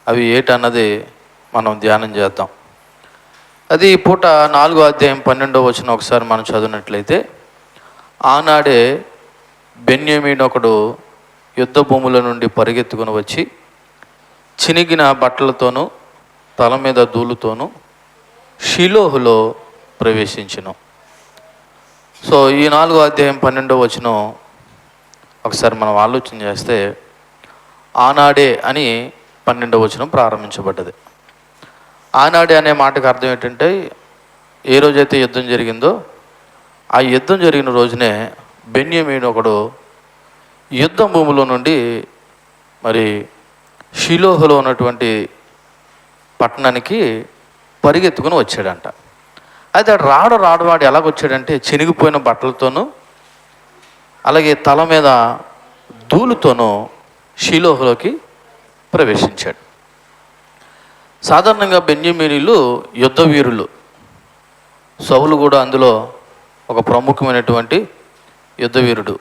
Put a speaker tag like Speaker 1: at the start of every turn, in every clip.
Speaker 1: అవి ఏటన్నది మనం ధ్యానం చేద్దాం. అది ఈ పూట 4వ అధ్యాయం 12వ వచనం ఒకసారి మనం చదివినట్లయితే, ఆనాడే బెన్యామీను ఒకడు యుద్ధ భూముల నుండి పరిగెత్తుకుని వచ్చి చినిగిన బట్టలతోనూ తల మీద ధూళితోనూ షిలోహులో ప్రవేశించెను. సో ఈ 4వ అధ్యాయం 12వ వచనం ఒకసారి మనం ఆలోచన చేస్తే, ఆనాడే అని 12వ వచనం ప్రారంభించబడ్డది. ఆనాడే అనే మాటకు అర్థం ఏంటంటే, ఏ రోజైతే యుద్ధం జరిగిందో ఆ యుద్ధం జరిగిన రోజునే బెన్యామీను ఒకడు యుద్ధ భూమిలో నుండి మరి షిలోహులో ఉన్నటువంటి పట్టణానికి పరిగెత్తుకుని వచ్చాడంట. అయితే రాడు ఎలాగొచ్చాడంటే చినిగిపోయిన బట్టలతోనూ అలాగే తల మీద ధూళితోనూ షిలోహులోకి ప్రవేశించాడు. సాధారణంగా బెన్యామీనీలు యుద్ధ వీరులు. సౌలు కూడా అందులో ఒక ప్రముఖమైనటువంటి యుద్ధ వీరుడు.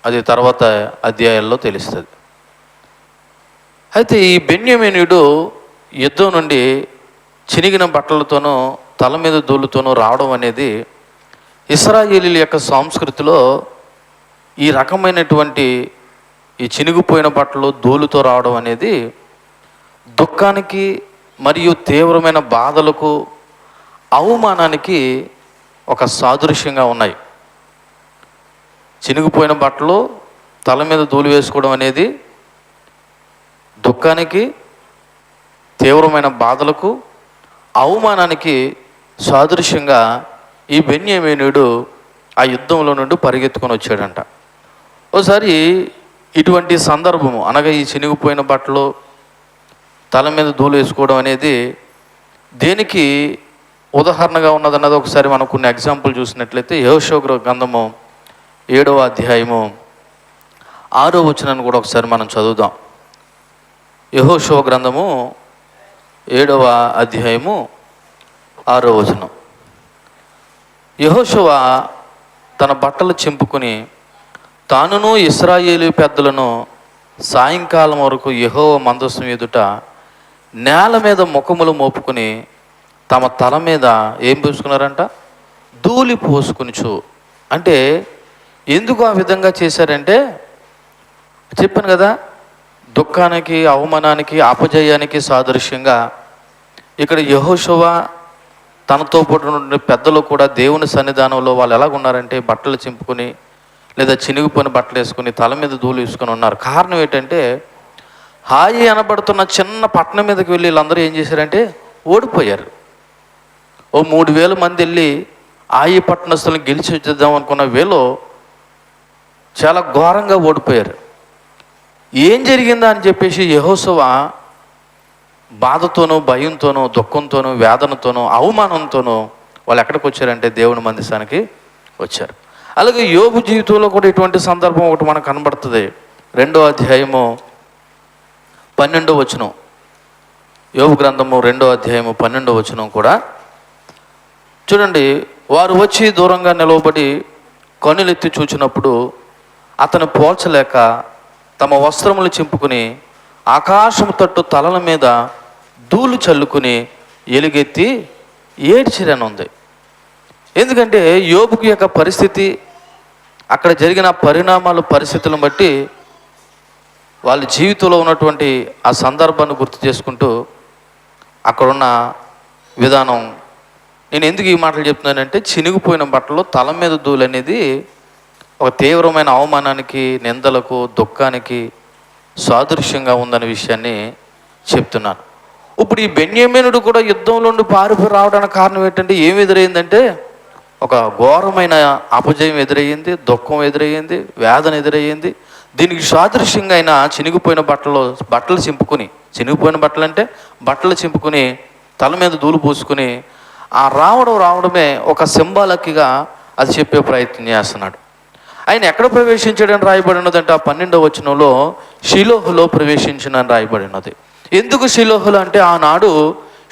Speaker 1: అది తర్వాత అధ్యాయాల్లో తెలుస్తుంది. అయితే ఈ బెన్యామీనీయుడు యుద్ధం నుండి చినిగిన బట్టలతోనూ తల మీద ధూళితోనూ రావడం అనేది ఇశ్రాయేలీయుల యొక్క సంస్కృతిలో ఈ రకమైనటువంటి ఈ చినిగిపోయిన బట్టలు ధూళితో రావడం అనేది దుఃఖానికి మరియు తీవ్రమైన బాధలకు, అవమానానికి ఒక సాదృశ్యంగా ఉన్నాయి. చినిగిపోయిన బట్టలు తల మీద ధూళి వేసుకోవడం అనేది దుఃఖానికి, తీవ్రమైన బాధలకు, అవమానానికి సాదృశ్యంగా ఈ బెన్యామీనీయుడు ఆ యుద్ధంలో నుండి పరిగెత్తుకొని వచ్చాడంట. ఒకసారి ఇటువంటి సందర్భము అనగా ఈ చినిగిపోయిన బట్టలు తల మీద ధూళి వేసుకోవడం అనేది దేనికి ఉదాహరణగా ఉన్నదన్నది ఒకసారి మనం కొన్ని ఎగ్జాంపుల్ చూసినట్లయితే, యెహోషువ గ్రంథము 7వ అధ్యాయము 6వ వచనాన్ని కూడా ఒకసారి మనం చదువుదాం. యెహోషువ గ్రంథము 7వ అధ్యాయము 6వ వచనం. యెహోషువ తన బట్టలు చింపుకొని తానును ఇశ్రాయేలు పెద్దలను సాయంకాలం వరకు యెహోవా మందసం ఎదుట నేల మీద ముఖములు మోపుకొని తమ తల మీద ఏం పూసుకున్నారంట? ధూళి పోసుకునిచు. అంటే ఎందుకు ఆ విధంగా చేశారంటే, చెప్పాను కదా, దుఃఖానికి, అవమానానికి, అపజయానికి సాదృశ్యంగా ఇక్కడ యెహోషువ తనతో పాటు పెద్దలు కూడా దేవుని సన్నిధానంలో వాళ్ళు ఎలాగున్నారంటే బట్టలు చింపుకొని లేదా చినిగిపోయిన బట్టలు వేసుకుని తల మీద ధూళి వేసుకొని ఉన్నారు. కారణం ఏంటంటే, హాయి అనబడుతున్న చిన్న పట్టణం మీదకి వెళ్ళి వీళ్ళందరూ ఏం చేశారంటే ఓడిపోయారు. ఓ 3000 మంది వెళ్ళి ఆయి పట్టణస్తులను గెలిచి వచ్చేద్దాం అనుకున్న వీళ్ళు చాలా ఘోరంగా ఓడిపోయారు. ఏం జరిగిందా అని చెప్పేసి యెహోషువ బాధతోనూ, భయంతోనూ, దుఃఖంతోనూ, వేదనతోనూ, అవమానంతోనూ వాళ్ళు ఎక్కడికి వచ్చారంటే దేవుని మందిరానికి వచ్చారు. అలాగే యోబు జీవితంలో కూడా ఇటువంటి సందర్భం ఒకటి మనకు కనబడుతుంది. 2వ అధ్యాయము 12వ వచనం. యోబు గ్రంథము 2వ అధ్యాయము 12వ వచనం కూడా చూడండి. వారు వచ్చి దూరంగా నిలవబడి కన్నులెత్తి చూచినప్పుడు అతను పోల్చలేక తమ వస్త్రములు చింపుకుని ఆకాశము తట్టు తలల మీద ధూళి చల్లుకుని ఎలుగెత్తి ఏడ్చిరనుంది. ఎందుకంటే యోబుకి యొక్క పరిస్థితి, అక్కడ జరిగిన పరిణామాలు, పరిస్థితులను బట్టి వాళ్ళ జీవితంలో ఉన్నటువంటి ఆ సందర్భాన్ని గుర్తు చేసుకుంటూ అక్కడున్న విధానం. నేను ఎందుకు ఈ మాటలు చెప్తున్నానంటే, చినిగిపోయిన బట్టలు తల మీద ధూళి అనేది ఒక తీవ్రమైన అవమానానికి, నిందలకు, దుఃఖానికి సాదృశ్యంగా ఉందనే విషయాన్ని చెప్తున్నాను. ఇప్పుడు ఈ బెన్యామీనుడు కూడా యుద్ధంలో నుండి పారిపోయి రావడానికి కారణం ఏంటంటే, ఏమి ఎదురైందంటే ఒక ఘోరమైన అపజయం ఎదురయ్యింది, దుఃఖం ఎదురయ్యింది, వేదన ఎదురయ్యింది. దీనికి సాదృశ్యంగా అయినా చినిగిపోయిన బట్టలు చింపుకుని, చినిగిపోయిన బట్టలు అంటే బట్టలు చింపుకుని తల మీద ధూళి పూసుకుని ఆ రావడమే ఒక సింబాలిక్గా అది చెప్పే ప్రయత్నం చేస్తున్నాడు. ఆయన ఎక్కడ ప్రవేశించాడని రాయబడి ఉన్నదంటే ఆ 12వ వచనంలో షిలోహులో ప్రవేశించినని రాయబడి ఉన్నది. ఎందుకు షిలోహులో అంటే, ఆనాడు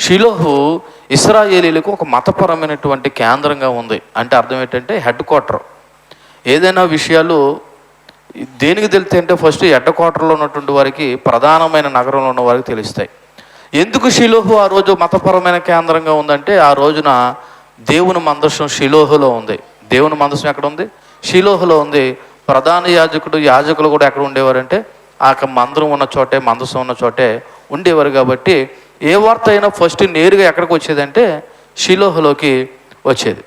Speaker 1: షిలోహు ఇశ్రాయేలీలకు ఒక మతపరమైనటువంటి కేంద్రంగా ఉంది. అంటే అర్థం ఏంటంటే హెడ్ క్వార్టర్. ఏదైనా విషయాలు దేనికి తెలుస్తాయి అంటే ఫస్ట్ హెడ్ క్వార్టర్లో ఉన్నటువంటి వారికి, ప్రధానమైన నగరంలో ఉన్న వారికి తెలుస్తాయి. ఎందుకు షిలోహు ఆ రోజు మతపరమైన కేంద్రంగా ఉందంటే, ఆ రోజున దేవుని మందసం షిలోహులో ఉంది. దేవుని మందసం ఎక్కడ ఉంది? షిలోహులో ఉంది. ప్రధాన యాజకులు కూడా ఎక్కడ ఉండేవారంటే ఆ మందరం ఉన్న చోటే, మందసం ఉన్న చోటే ఉండేవారు. కాబట్టి ఏ వార్త అయినా ఫస్ట్ నేరుగా ఎక్కడికి వచ్చేదంటే షిలోహులోకి వచ్చేది.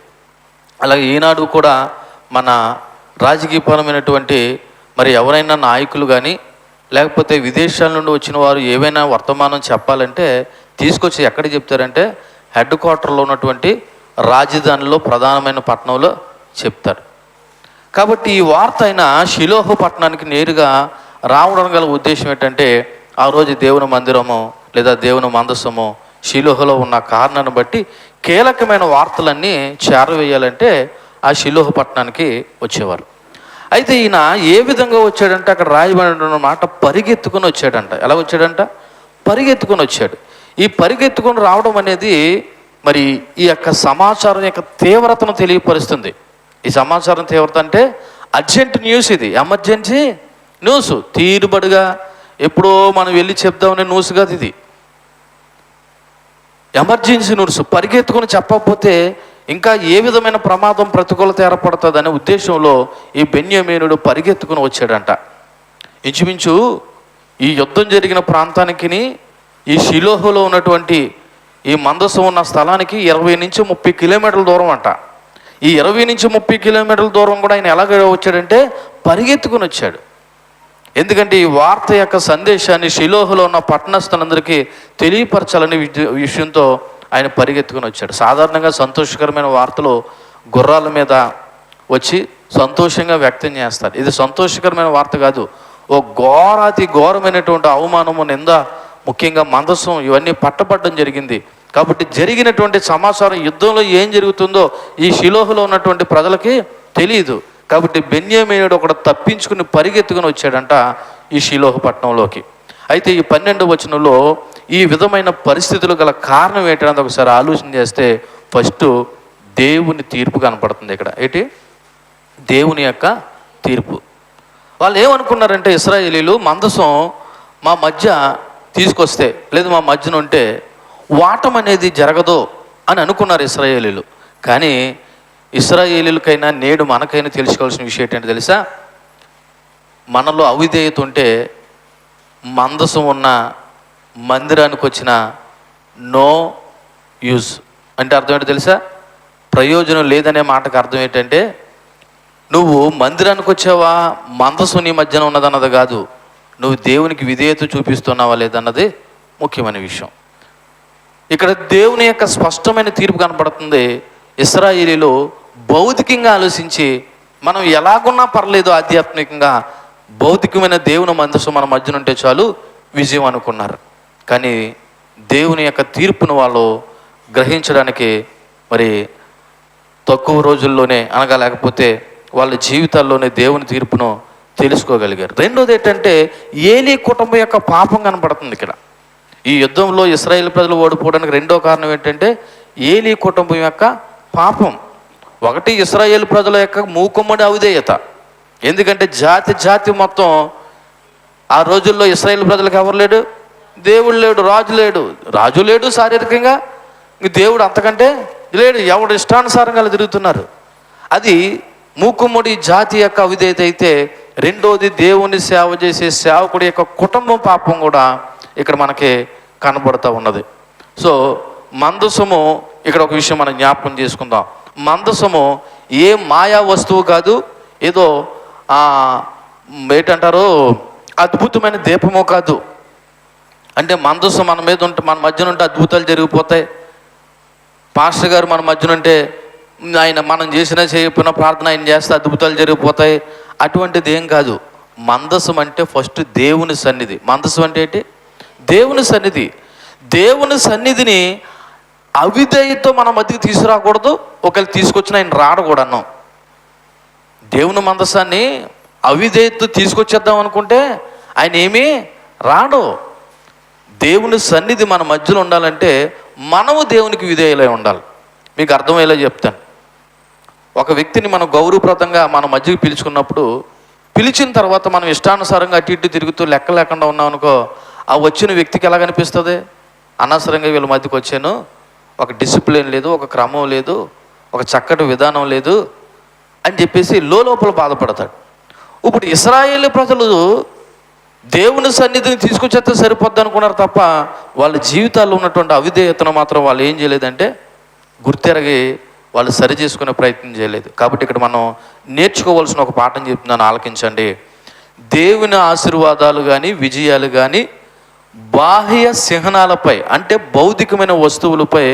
Speaker 1: అలాగే ఈనాడు కూడా మన రాజకీయపరమైనటువంటి మరి ఎవరైనా నాయకులు కానీ లేకపోతే విదేశాల నుండి వచ్చిన వారు ఏవైనా వర్తమానం చెప్పాలంటే తీసుకొచ్చి ఎక్కడ చెప్తారంటే హెడ్ క్వార్టర్లో ఉన్నటువంటి రాజధానిలో ప్రధానమైన పట్టణంలో చెప్తారు. కాబట్టి ఈ వార్త అయినా షిలోహు పట్టణానికి నేరుగా రావడం గల ఉద్దేశం ఏంటంటే, ఆ రోజు దేవుని మందిరము లేదా దేవుని మందసము షిలోహులో ఉన్న కారణాన్ని బట్టి కీలకమైన వార్తలన్నీ చేరవేయాలంటే ఆ షిలోహు పట్టణానికి వచ్చేవారు. అయితే ఈయన ఏ విధంగా వచ్చాడంటే, అక్కడ రాయబడిన మాట పరిగెత్తుకొని వచ్చాడంట. ఎలా వచ్చాడంట? పరిగెత్తుకొని వచ్చాడు. ఈ పరిగెత్తుకొని రావడం అనేది మరి ఈ యొక్క సమాచారం యొక్క తీవ్రతను తెలియపరుస్తుంది. ఈ సమాచారం తీవ్రత అంటే అర్జెంట్ న్యూస్, ఇది ఎమర్జెన్సీ న్యూస్. తీరుబడిగా ఎప్పుడో మనం వెళ్ళి చెప్దామనే న్యూస్ కాదు ఇది, ఎమర్జెన్సీ న్యూస్. పరిగెత్తుకొని చెప్పకపోతే ఇంకా ఏ విధమైన ప్రమాదం, ప్రతికూలత ఏర్పడుతుంది అనే ఉద్దేశంలో ఈ బెన్యామీనుడు పరిగెత్తుకుని వచ్చాడంట. ఇంచుమించు ఈ యుద్ధం జరిగిన ప్రాంతానికి ఈ షిలోహులో ఉన్నటువంటి ఈ మందసం ఉన్న స్థలానికి 20 నుంచి 30 కిలోమీటర్ల దూరం అంట. ఈ 20 నుంచి 30 కిలోమీటర్ల దూరం కూడా ఆయన ఎలాగ వచ్చాడంటే పరిగెత్తుకుని వచ్చాడు. ఎందుకంటే ఈ వార్త యొక్క సందేశాన్ని షిలోహులో ఉన్న పట్టణస్థులందరికీ తెలియపరచాలనే విషయంతో ఆయన పరిగెత్తుకుని వచ్చాడు. సాధారణంగా సంతోషకరమైన వార్తలు గుర్రాల మీద వచ్చి సంతోషంగా వ్యక్తం చేస్తారు. ఇది సంతోషకరమైన వార్త కాదు, ఓ ఘోరమైనటువంటి అవమానము, నింద, ముఖ్యంగా మందసం ఇవన్నీ పట్టబడడం జరిగింది. కాబట్టి జరిగినటువంటి సమాచారం, యుద్ధంలో ఏం జరుగుతుందో ఈ షిలోహులో ఉన్నటువంటి ప్రజలకి తెలియదు. కాబట్టి బెన్యామీనుడు ఒకడు తప్పించుకుని పరిగెత్తుకుని వచ్చాడంట ఈ షిలోహు పట్టణంలోకి. అయితే ఈ 12వ వచనంలో ఈ విధమైన పరిస్థితులు గల కారణం ఏంటనేది ఒకసారి ఆలోచన చేస్తే ఫస్ట్ దేవుని తీర్పు కనపడుతుంది ఇక్కడ. ఏంటి? దేవుని యొక్క తీర్పు. వాళ్ళు ఏమనుకున్నారంటే, ఇశ్రాయేలీలు మందసం మా మధ్య తీసుకొస్తే లేదు మా మధ్యన ఉంటే వాటం అనేది జరగదు అని అనుకున్నారు ఇశ్రాయేలీలు. కానీ ఇశ్రాయేలీలకైనా నేడు మనకైనా తెలుసుకోవాల్సిన విషయం ఏంటంటే తెలుసా, మనలో అవిధేయత ఉంటే మందసం ఉన్న మందిరానికి వచ్చిన నో యూజ్ అంటే అర్థం ఏంటో తెలుసా? ప్రయోజనం లేదనే మాటకు అర్థం ఏంటంటే, నువ్వు మందిరానికి వచ్చావా, మందసం నీ మధ్యన ఉన్నదన్నది కాదు, నువ్వు దేవునికి విధేయత చూపిస్తున్నావా లేదన్నది ముఖ్యమైన విషయం. ఇక్కడ దేవుని యొక్క స్పష్టమైన తీర్పు కనపడుతుంది. ఇశ్రాయేలీలు భౌతికంగా ఆలోచించి మనం ఎలాగున్నా పర్లేదు, ఆధ్యాత్మికంగా భౌతికమైన దేవుని మందసం మన మధ్యన ఉంటే చాలు విజయం అనుకున్నారు. కానీ దేవుని యొక్క తీర్పును వాళ్ళు గ్రహించడానికి మరి తక్కువ రోజుల్లోనే అనగా లేకపోతే వాళ్ళ జీవితాల్లోనే దేవుని తీర్పును తెలుసుకోగలిగారు. రెండోది ఏంటంటే ఏలీ కుటుంబం యొక్క పాపం కనపడుతుంది ఇక్కడ. ఈ యుద్ధంలో ఇశ్రాయేల్ ప్రజలు ఓడిపోవడానికి రెండో కారణం ఏంటంటే ఏలీ కుటుంబం యొక్క పాపం. ఒకటి ఇశ్రాయేల్ ప్రజల యొక్క మూకుమ్మడి అవిధేయత. ఎందుకంటే జాతి మొత్తం ఆ రోజుల్లో ఇశ్రాయేల్ ప్రజలకు ఎవరు లేడు, దేవుడు లేడు, రాజు లేడు శారీరకంగా, దేవుడు అంతకంటే లేడు, ఎవడు ఇష్టానుసారంగా తిరుగుతున్నారు. అది మూకుమ్మడి జాతి యొక్క అవిధేయత అయితే, రెండోది దేవుని సేవ చేసే సేవకుడి యొక్క కుటుంబం పాపం కూడా ఇక్కడ మనకి కనబడుతూ ఉన్నది. సో మందసము, ఇక్కడ ఒక విషయం మనం జ్ఞాపకం చేసుకుందాం. మందసము ఏ మాయా వస్తువు కాదు, ఏదో ఏంటంటారు అద్భుతమైన దీపము కాదు. అంటే మందసం మన మీద ఉంటే, మన మధ్యన ఉంటే అద్భుతాలు జరిగిపోతాయి. పాస్టర్ గారు మన మధ్యన ఉంటే ఆయన మనం చేసినా చేయకపోయినా ప్రార్థన ఆయన చేస్తే అద్భుతాలు జరిగిపోతాయి. అటువంటిది ఏం కాదు. మందసం అంటే ఫస్ట్ దేవుని సన్నిధి. మందసం అంటే ఏంటి? దేవుని సన్నిధి. దేవుని సన్నిధిని అవిధేయతో మన మధ్యకి తీసుకురాకూడదు. ఒకవేళ తీసుకొచ్చిన ఆయన రాడు కూడా అన్నాం. దేవుని మందసాన్ని అవిధేయతో తీసుకొచ్చేద్దాం అనుకుంటే ఆయన ఏమీ రాడు. దేవుని సన్నిధి మన మధ్యలో ఉండాలంటే మనము దేవునికి విధేయులై ఉండాలి. మీకు అర్థమయ్యేలా చెప్తాను. ఒక వ్యక్తిని మనం గౌరవప్రదంగా మన మధ్యకి పిలుచుకున్నప్పుడు, పిలిచిన తర్వాత మనం ఇష్టానుసారంగా అటు ఇటు తిరుగుతూ లెక్క లేకుండా ఉన్నాం అనుకో, ఆ వచ్చిన వ్యక్తికి ఎలా కనిపిస్తుంది? అనవసరంగా వీళ్ళ మధ్యకి వచ్చాను, ఒక డిసిప్లిన్ లేదు, ఒక క్రమం లేదు, ఒక చక్కటి విధానం లేదు అని చెప్పేసి లోపల బాధపడతాడు. ఇప్పుడు ఇశ్రాయేలు ప్రజలు దేవుని సన్నిధిని తీసుకొచ్చేస్తే సరిపోద్ది అనుకున్నారు తప్ప వాళ్ళ జీవితాల్లో ఉన్నటువంటి అవిధేయతను మాత్రం వాళ్ళు ఏం చేయలేదంటే గుర్తెరగి వాళ్ళు సరి చేసుకునే ప్రయత్నం చేయలేదు. కాబట్టి ఇక్కడ మనం నేర్చుకోవాల్సిన ఒక పాఠం చెప్తున్నాను, ఆలకించండి. దేవుని ఆశీర్వాదాలు కానీ విజయాలు కానీ బాహ్య చిహ్నాలపై అంటే భౌతికమైన వస్తువులపై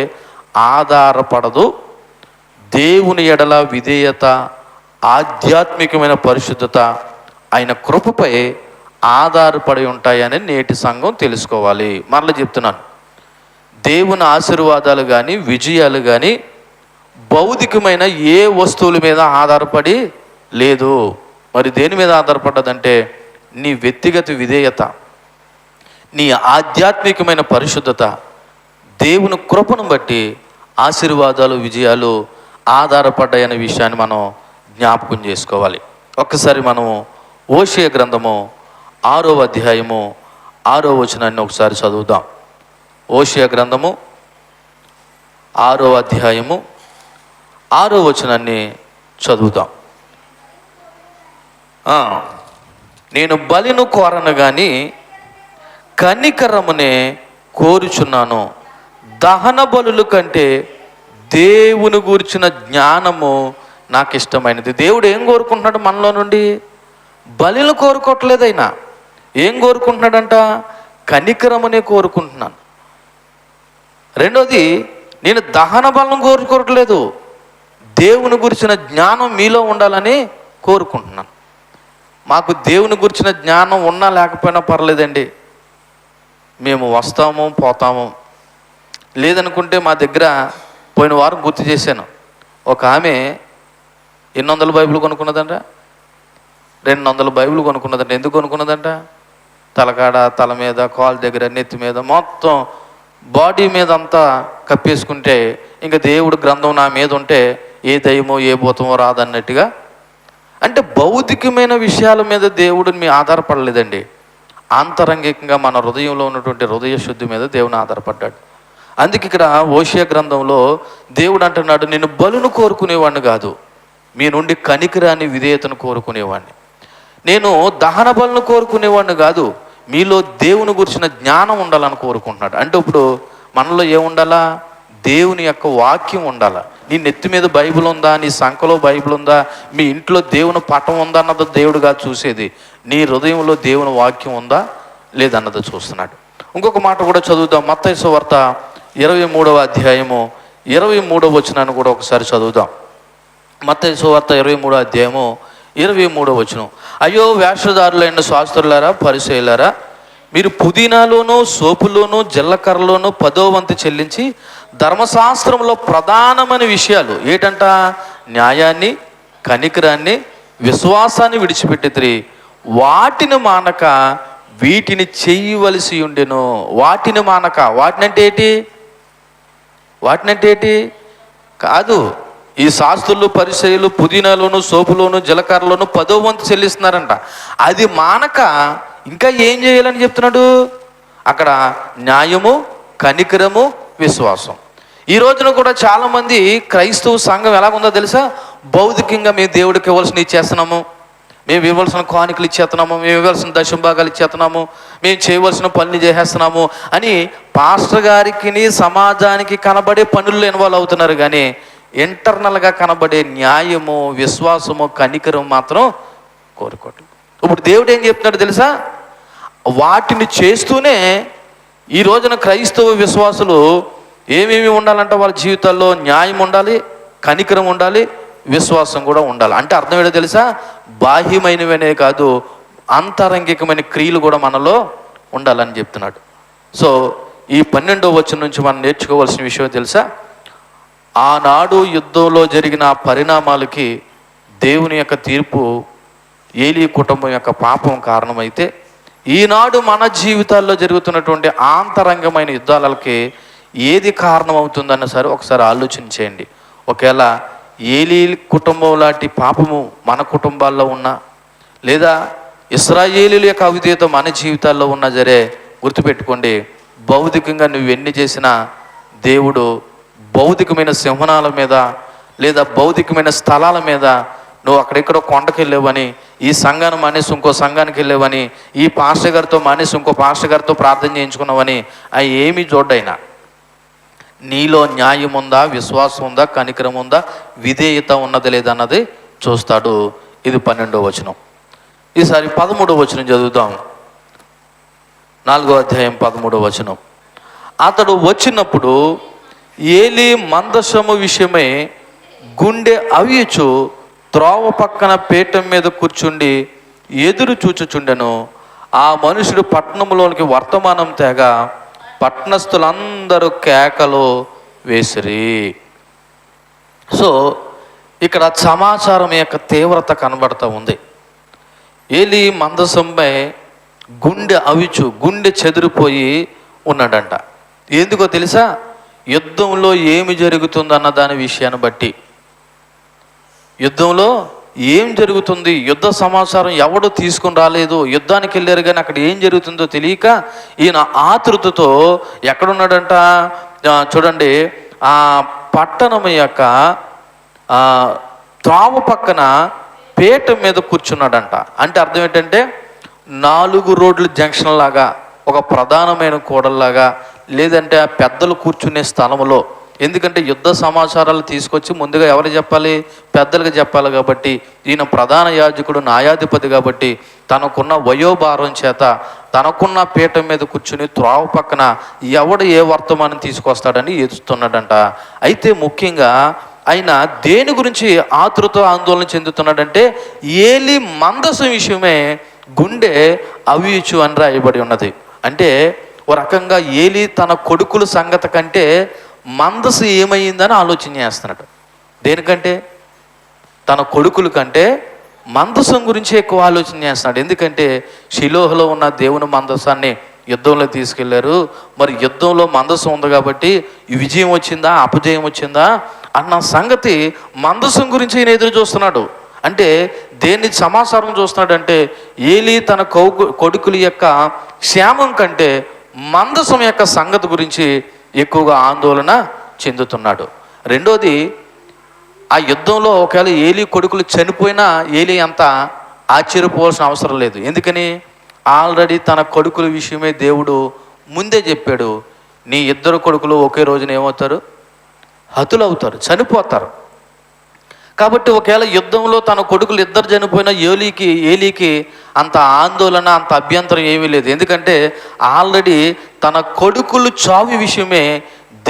Speaker 1: ఆధారపడదు. దేవుని ఎడల విధేయత, ఆధ్యాత్మికమైన పరిశుద్ధత, ఆయన కృపపై ఆధారపడి ఉంటాయని నేటి సంఘం తెలుసుకోవాలి. మరలా చెప్తున్నాను, దేవుని ఆశీర్వాదాలు కానీ విజయాలు కానీ భౌతికమైన ఏ వస్తువుల మీద ఆధారపడి లేదు. మరి దేని మీద ఆధారపడ్డదంటే నీ వ్యక్తిగత విధేయత, నీ ఆధ్యాత్మికమైన పరిశుద్ధత, దేవుని కృపను బట్టి ఆశీర్వాదాలు విజయాలు ఆధారపడ్డాయనే విషయాన్ని మనం జ్ఞాపకం చేసుకోవాలి. ఒక్కసారి మనము హోషేయ గ్రంథము 6వ అధ్యాయము 6వ వచనాన్ని ఒకసారి చదువుదాం. హోషేయ గ్రంథము 6వ అధ్యాయము 6వ వచనాన్ని చదువుదాం. నేను బలిను కోరను కానీ కనికరమునే కోరుచున్నాను. దహన బలుల కంటే దేవుని గురించిన జ్ఞానము నాకు ఇష్టమైనది. దేవుడు ఏం కోరుకుంటున్నాడు మనలో నుండి? బలిలు కోరుకోవట్లేదు. అయినా ఏం కోరుకుంటున్నాడంట? కనికరమునే కోరుకుంటున్నాను. రెండోది, నేను దహన బలం కోరుకోవట్లేదు, దేవుని గురించిన జ్ఞానం మీలో ఉండాలని కోరుకుంటున్నాను. మాకు దేవుని గురించిన జ్ఞానం ఉన్నా లేకపోయినా పర్లేదండి, మేము వస్తాము పోతాము. లేదనుకుంటే మా దగ్గర పోయిన వారం గుర్తు చేశాను, ఒక ఆమె 800 బైబిల్ కొనుక్కున్నదంట, 200 బైబిల్ కొనుక్కున్నదంట. ఎందుకు కొనుక్కున్నదంట? తలకాడ, తల మీద, కాలు దగ్గర, నెత్తి మీద, మొత్తం బాడీ మీద అంతా కప్పేసుకుంటే ఇంకా దేవుడు గ్రంథం నా మీద ఉంటే ఏ దయ్యమో ఏ భూతమో రాదన్నట్టుగా. అంటే భౌతికమైన విషయాల మీద దేవుడిని మీ ఆధారపడలేదండి. ఆంతరంగికంగా మన హృదయంలో ఉన్నటువంటి హృదయ శుద్ధి మీద దేవుని ఆధారపడ్డాడు. అందుకే ఇక్కడ హోషేయ గ్రంథంలో దేవుడు అంటున్నాడు, నేను బలును కోరుకునేవాడిని కాదు, మీ నుండి కనికరాన్ని విధేయతను కోరుకునేవాడిని. నేను దహన బలును కోరుకునేవాడిని కాదు, మీలో దేవుని గురించిన జ్ఞానం ఉండాలని కోరుకుంటున్నాడు. అంటే ఇప్పుడు మనలో ఏముండాలా? దేవుని యొక్క వాక్యం ఉండాలా. నీ నెత్తి మీద బైబిల్ ఉందా, నీ సంఖలో బైబిల్ ఉందా, మీ ఇంట్లో దేవుని పటం ఉందా అన్నది దేవుడుగా చూసేది. నీ హృదయంలో దేవుని వాక్యం ఉందా లేదన్నది చూస్తున్నాడు. ఇంకొక మాట కూడా చదువుదాం. మత్తయి సువార్త 23వ అధ్యాయము 23వ వచనాన్ని కూడా ఒకసారి చదువుదాం. మత్తయి సువార్త 23వ అధ్యాయము 23వ వచనం. అయ్యో వేషధారులైన శాస్త్రులారా, పరిసయ్యులారా, మీరు పుదీనాలోను సోపులోను జీలకర్రలోను 10వ వంతు చెల్లించి ధర్మశాస్త్రంలో ప్రధానమైన విషయాలు ఏంటంట? న్యాయాన్ని, కనికరాన్ని, విశ్వాసాన్ని విడిచిపెట్టిద్రి. వాటిని మానక వీటిని చేయవలసి ఉండెను. వాటిని మానక, వాటినంటే ఏంటి? వాటినంటే ఏంటి కాదు. ఈ శాస్త్రులు పరిసయ్యులు పుదీనాలోను సోపులోను జీలకర్రలోను 10వ వంతు చెల్లిస్తున్నారంట. అది మానక ఇంకా ఏం చేయాలని చెప్తున్నాడు అక్కడ? న్యాయము, కనికరము, విశ్వాసం. ఈ రోజున కూడా చాలామంది క్రైస్తవ సంఘం ఎలాగుందో తెలుసా? భౌతికంగా మేము దేవుడికి ఇవ్వాల్సిన ఇచ్చేస్తున్నాము, మేము ఇవ్వాల్సిన కానుకలు ఇచ్చేస్తున్నాము, మేము ఇవ్వాల్సిన దశంభాగాలు ఇచ్చేస్తున్నాము, మేము చేయవలసిన పనులు చేసేస్తున్నాము అని పాస్టర్ గారికి సమాజానికి కనబడే పనుల్లో ఇన్వాల్వ్ అవుతున్నారు. కానీ ఇంటర్నల్గా కనబడే న్యాయము, విశ్వాసము, కనికరం మాత్రం కోరుకోవట్లేదు. ఇప్పుడు దేవుడు ఏం చెప్తున్నాడు తెలుసా? వాటిని చేస్తూనే ఈ రోజున క్రైస్తవ విశ్వాసులు ఏమేమి ఉండాలంటే వాళ్ళ జీవితాల్లో న్యాయం ఉండాలి, కనికరం ఉండాలి, విశ్వాసం కూడా ఉండాలి. అంటే అర్థం ఏంటో తెలుసా? బాహ్యమైనవనే కాదు, అంతరంగికమైన క్రియలు కూడా మనలో ఉండాలని చెప్తున్నాడు. సో ఈ 12వ వచనం నుంచి మనం నేర్చుకోవాల్సిన విషయం తెలుసా? ఆనాడు యుద్ధంలో జరిగిన పరిణామాలకి దేవుని యొక్క తీర్పు ఏలీ కుటుంబం యొక్క పాపం కారణమైతే, ఈనాడు మన జీవితాల్లో జరుగుతున్నటువంటి ఆంతరంగమైన యుద్ధాలకి ఏది కారణం అవుతుందన్న సరే ఒకసారి ఆలోచన చేయండి. ఒకవేళ ఏలీ కుటుంబం లాంటి పాపము మన కుటుంబాల్లో ఉన్నా, లేదా ఇశ్రాయేలీయుల యొక్క అవిధేయత మన జీవితాల్లో ఉన్నా సరే గుర్తుపెట్టుకోండి, భౌతికంగా నువ్వు ఎన్ని చేసినా దేవుడు భౌతికమైన సింహనాల మీద లేదా భౌతికమైన స్థలాల మీద నువ్వు అక్కడెక్కడో కొండకి వెళ్ళావని, ఈ సంఘాన్ని మానేసి ఇంకో సంఘానికి వెళ్ళావని, ఈ పాస్టర్ గారితో మానేసి ఇంకో పాస్టర్ గారితో ప్రార్థన చేయించుకున్నావని అవి ఏమీ చూడ్డైనా నీలో న్యాయం ఉందా, విశ్వాసం ఉందా, కనికరం ఉందా, విధేయత ఉన్నది లేదన్నది చూస్తాడు. ఇది 12వ వచనం. ఈసారి 13వ వచనం చదువుదాం. 4వ అధ్యాయం 13వ వచనం. అతడు వచ్చినప్పుడు ఏలీ మందసము విషయమై గుండె అవియచు త్రోవ పక్కన పీఠం మీద కూర్చుండి ఎదురు చూచుచుండెను. ఆ మనుషుడు పట్టణంలోనికి వర్తమానం తేగా పట్టణస్థులందరూ కేకలు వేసిరి. సో ఇక్కడ సమాచారం యొక్క తీవ్రత కనబడుతూ ఉంది. ఏలీ మందసంపై గుండె అవిచు, గుండె చెదిరిపోయి ఉన్నాడంట. ఎందుకో తెలుసా? యుద్ధంలో ఏమి జరుగుతుందన్న దాని విషయాన్ని బట్టి, యుద్ధంలో ఏం జరుగుతుంది, యుద్ధ సమాచారం ఎవడు తీసుకుని రాలేదు, యుద్ధానికి వెళ్ళారు కానీ అక్కడ ఏం జరుగుతుందో తెలియక ఈయన ఆతృతతో ఎక్కడున్నాడంట చూడండి, ఆ పట్టణం యొక్క త్రావ పక్కన పీట మీద కూర్చున్నాడంట. అంటే అర్థం ఏంటంటే 4 రోడ్ల జంక్షన్ లాగా, ఒక ప్రధానమైన కూడల్లాగా, లేదంటే ఆ పెద్దలు కూర్చునే స్థలంలో. ఎందుకంటే యుద్ధ సమాచారాలు తీసుకొచ్చి ముందుగా ఎవరు చెప్పాలి? పెద్దలకు చెప్పాలి. కాబట్టి ఈయన ప్రధాన యాజకుడు, న్యాయాధిపతి కాబట్టి తనకున్న వయోభారం చేత తనకున్న పీఠం మీద కూర్చుని త్రోవ పక్కన ఎవడు ఏ వర్తమానం తీసుకొస్తాడని ఎదుస్తున్నాడంట. అయితే ముఖ్యంగా ఆయన దేని గురించి ఆతృత ఆందోళన చెందుతున్నాడంటే ఏలీ మందసం విషయమే గుండె అవియచు అని రాయబడి ఉన్నది. అంటే ఓ రకంగా ఏలీ తన కొడుకుల సంగతి కంటే మందసు ఏమైందని ఆలోచన చేస్తున్నాడు. దేనికంటే? తన కొడుకుల కంటే మందసం గురించి ఎక్కువ ఆలోచన చేస్తున్నాడు. ఎందుకంటే షిలోహలో ఉన్న దేవుని మందసాన్ని యుద్ధంలో తీసుకెళ్లారు. మరి యుద్ధంలో మందసం ఉంది కాబట్టి విజయం వచ్చిందా, అపజయం వచ్చిందా అన్న సంగతి మందసం గురించి ఈయన ఎదురు చూస్తున్నాడు. అంటే దేన్ని సమాచారం చూస్తున్నాడంటే ఏలీ తన కొడుకుల యొక్క క్షేమం కంటే మందసం యొక్క సంగతి గురించి ఎక్కువగా ఆందోళన చెందుతున్నాడు. రెండోది, ఆ యుద్ధంలో ఒకవేళ ఏలీ కొడుకులు చనిపోయినా ఏలీ అంత ఆశ్చర్యపోవాల్సిన అవసరం లేదు. ఎందుకని? ఆల్రెడీ తన కొడుకుల విషయమే దేవుడు ముందే చెప్పాడు. నీ 2 కొడుకులు ఒకే రోజున ఏమవుతారు? హతులవుతారు, చనిపోతారు. కాబట్టి ఒకవేళ యుద్ధంలో తన కొడుకులు 2 చనిపోయినా ఏలీకి అంత ఆందోళన, అంత అభ్యంతరం ఏమీ లేదు. ఎందుకంటే ఆల్రెడీ తన కొడుకులు చావు విషయమే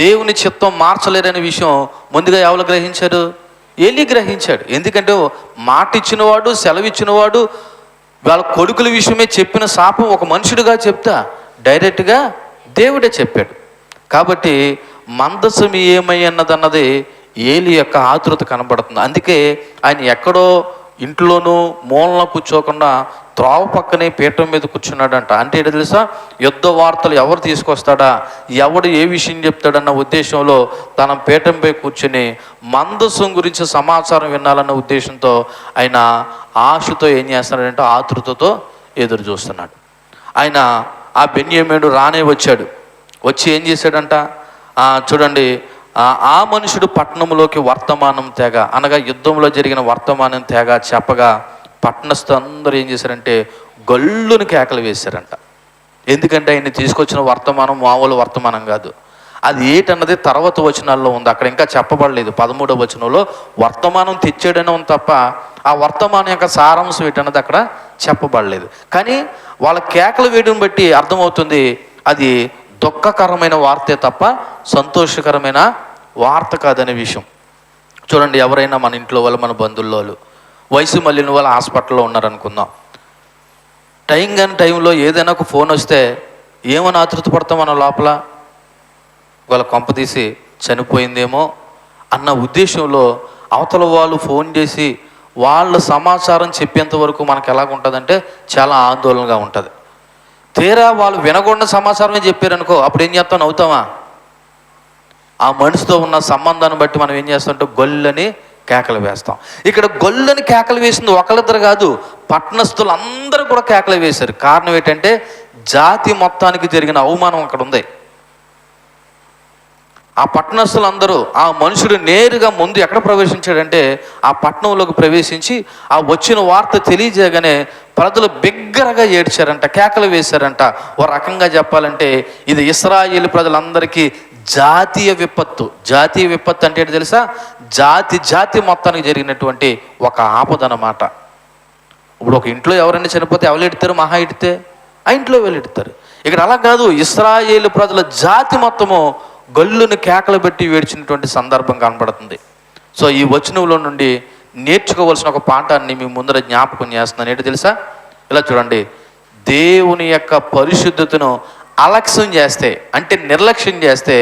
Speaker 1: దేవుని చిత్తం మార్చలేరనే విషయం ముందుగా ఎవరు గ్రహించారు? ఏలీ గ్రహించాడు. ఎందుకంటే మాట ఇచ్చినవాడు, సెలవిచ్చినవాడు వాళ్ళ కొడుకుల విషయమే చెప్పిన శాపం ఒక మనుషుడిగా చెప్తా డైరెక్ట్గా దేవుడే చెప్పాడు. కాబట్టి మందసం ఏమై అన్నదన్నది ఏలీ యొక్క ఆతృత కనబడుతుంది. అందుకే ఆయన ఎక్కడో ఇంట్లోనూ మూలన కూర్చోకుండా త్రోవ పక్కనే పీఠం మీద కూర్చున్నాడంట. అంటే ఏంటో తెలుసా? యుద్ధ వార్తలు ఎవరు తీసుకొస్తాడా, ఎవడు ఏ విషయం చెప్తాడన్న ఉద్దేశంలో తన పీఠంపై కూర్చుని మందసం గురించి సమాచారం వినాలన్న ఉద్దేశంతో ఆయన ఆశతో ఏం చేస్తున్నాడంటే ఆతృతతో ఎదురు చూస్తున్నాడు. ఆయన ఆ బెన్యామీను రానే వచ్చాడు. వచ్చి ఏం చేశాడంట చూడండి, ఆ మనుషుడు పట్టణంలోకి వర్తమానం తేగ, అనగా యుద్ధంలో జరిగిన వర్తమానం తేగ చెప్పగా పట్టణస్థులు అందరూ ఏం చేశారంటే గొల్లుని కేకలు వేశారంట. ఎందుకంటే ఆయన తీసుకొచ్చిన వర్తమానం మామూలు వర్తమానం కాదు. అది ఏంటన్నది తర్వాత వచనాల్లో ఉంది, అక్కడ ఇంకా చెప్పబడలేదు. 13వ వచనంలో వర్తమానం తెచ్చాడని ఉంది తప్ప ఆ వర్తమానం యొక్క సారాంశం ఏంటన్నది అక్కడ చెప్పబడలేదు. కానీ వాళ్ళ కేకలు వేయడం బట్టి అర్థమవుతుంది అది దుఃఖకరమైన వార్తే తప్ప సంతోషకరమైన వార్త కాదనే విషయం. చూడండి, ఎవరైనా మన ఇంట్లో వాళ్ళు, మన బంధువుల్లో వాళ్ళు వయసు మళ్ళిన వాళ్ళు హాస్పిటల్లో ఉన్నారనుకుందాం. టైంలో ఏదైనా ఒక ఫోన్ వస్తే ఏమని ఆతృత పడతాం మన లోపల? వాళ్ళ కొంప తీసి చనిపోయిందేమో అన్న ఉద్దేశంలో అవతల వాళ్ళు ఫోన్ చేసి వాళ్ళ సమాచారం చెప్పేంత వరకు మనకు ఎలాగుంటుందంటే చాలా ఆందోళనగా ఉంటుంది. తీరా వాళ్ళు వినకుండా సమాచారమే చెప్పారనుకో, అప్పుడు ఏం చేస్తాం? నవ్వుతామా? ఆ మనిషితో ఉన్న సంబంధాన్ని బట్టి మనం ఏం చేస్తామంటే గొల్లని కేకలు వేస్తాం. ఇక్కడ గొల్లని కేకలు వేసింది ఒకళ్ళిద్దరు కాదు, పట్టణస్థులు అందరూ కూడా కేకలు వేశారు. కారణం ఏంటంటే జాతి మొత్తానికి జరిగిన అవమానం అక్కడ ఉంది. ఆ పట్టణస్థులందరూ, ఆ మనుషుడు నేరుగా ముందు ఎక్కడ ప్రవేశించాడంటే ఆ పట్టణంలోకి ప్రవేశించి ఆ వచ్చిన వార్త తెలియజేయగానే ప్రజలు బిగ్గరగా ఏడ్చారంట, కేకలు వేశారంట. ఓ రకంగా చెప్పాలంటే ఇది ఇశ్రాయేలు ప్రజలందరికీ జాతీయ విపత్తు. జాతీయ విపత్తు అంటే ఏంటి తెలుసా? జాతి మొత్తానికి జరిగినటువంటి ఒక ఆపద అన్నమాట. ఇప్పుడు ఒక ఇంట్లో ఎవరైనా చనిపోతే ఎవరు ఎడతారు? మహా ఎడితే ఆ ఇంట్లో వెళ్ళి ఎడతారు. ఇక్కడ అలా కాదు, ఇశ్రాయేలు ప్రజల జాతి మొత్తము గొల్లుని కేకలు పెట్టి వేడ్చినటువంటి సందర్భం కనబడుతుంది. సో ఈ వచనంలో నుండి నేర్చుకోవాల్సిన ఒక పాఠాన్ని మీ ముందర జ్ఞాపకం చేస్తున్నాను. ఏంటి తెలుసా? ఇలా చూడండి, దేవుని యొక్క పరిశుద్ధతను అలక్ష్యం చేస్తే, అంటే నిర్లక్ష్యం చేస్తే,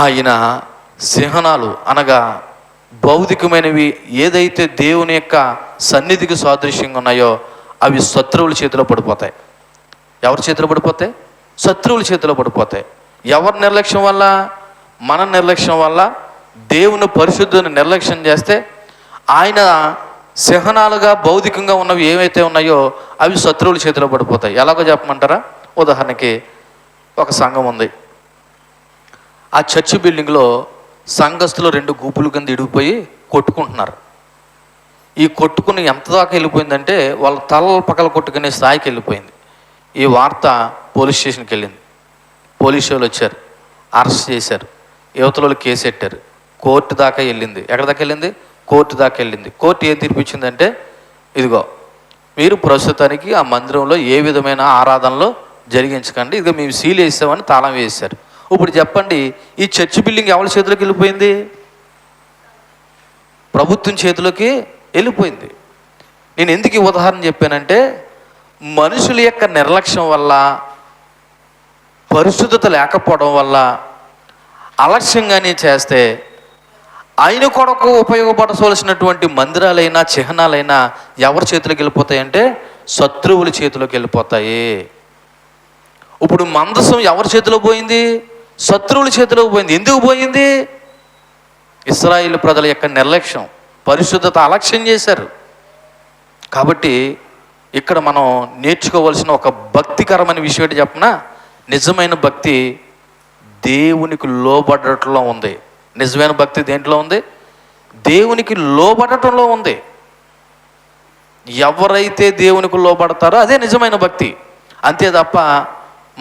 Speaker 1: ఆయన సింహనాలు అనగా భౌతికమైనవి ఏదైతే దేవుని యొక్క సన్నిధికి సాదృశ్యంగా ఉన్నాయో అవి శత్రువుల చేతిలో పడిపోతాయి. ఎవరి చేతిలో పడిపోతాయి? శత్రువుల చేతిలో పడిపోతాయి. ఎవరి నిర్లక్ష్యం వల్ల? మన నిర్లక్ష్యం వల్ల దేవుని పరిశుద్ధుని నిర్లక్ష్యం చేస్తే ఆయన సింహనాలుగా భౌతికంగా ఉన్నవి ఏవైతే ఉన్నాయో అవి శత్రువుల చేతిలో పడిపోతాయి. ఎలాగో చెప్పమంటారా? ఉదాహరణకి ఒక సంఘం ఉంది. ఆ చర్చి బిల్డింగ్లో సంఘస్థులు 2 గుంపులు కింద ఇడిగిపోయి కొట్టుకుంటున్నారు. ఈ కొట్టుకుని ఎంత దాకా వెళ్ళిపోయిందంటే వాళ్ళ తలలు పక్కల కొట్టుకునే స్థాయికి వెళ్ళిపోయింది. ఈ వార్త పోలీస్ స్టేషన్కి వెళ్ళింది. పోలీసు వాళ్ళు వచ్చారు, అరెస్ట్ చేశారు, యువతలో కేసు పెట్టారు, కోర్టు దాకా వెళ్ళింది. ఎక్కడ దాకా వెళ్ళింది? కోర్టు దాకా వెళ్ళింది. కోర్టు ఏం తీర్పిచ్చిందంటే, ఇదిగో మీరు ప్రస్తుతానికి ఆ మందిరంలో ఏ విధమైన ఆరాధనలో జరిగించకండి, ఇదిగో మేము సీల్ వేసామని తాళం వేశారు. ఇప్పుడు చెప్పండి, ఈ చర్చి బిల్డింగ్ ఎవరి చేతిలోకి వెళ్ళిపోయింది? ప్రభుత్వం చేతిలోకి వెళ్ళిపోయింది. నేను ఎందుకు ఈ ఉదాహరణ చెప్పానంటే, మనుషుల యొక్క నిర్లక్ష్యం వల్ల, పరిశుద్ధత లేకపోవడం వల్ల అలక్ష్యంగానే చేస్తే ఆయన కొరకు ఉపయోగపడవలసినటువంటి మందిరాలైనా చిహ్నాలైనా ఎవరి చేతిలోకి వెళ్ళిపోతాయంటే శత్రువుల చేతిలోకి వెళ్ళిపోతాయి. ఇప్పుడు మందసం ఎవరి చేతిలో పోయింది? శత్రువుల చేతిలో పోయింది. ఎందుకు పోయింది? ఇశ్రాయేలు ప్రజల యొక్క నిర్లక్ష్యం, పరిశుద్ధత అలక్ష్యం చేశారు. కాబట్టి ఇక్కడ మనం నేర్చుకోవాల్సిన ఒక భక్తికరమైన విషయం ఏంటి చెప్పనా? నిజమైన భక్తి దేవునికి లోబడటంలో ఉంది. నిజమైన భక్తి దేంట్లో ఉంది? దేవునికి లోబడటంలో ఉంది. ఎవరైతే దేవునికి లోబడతారో అదే నిజమైన భక్తి. అంతే తప్ప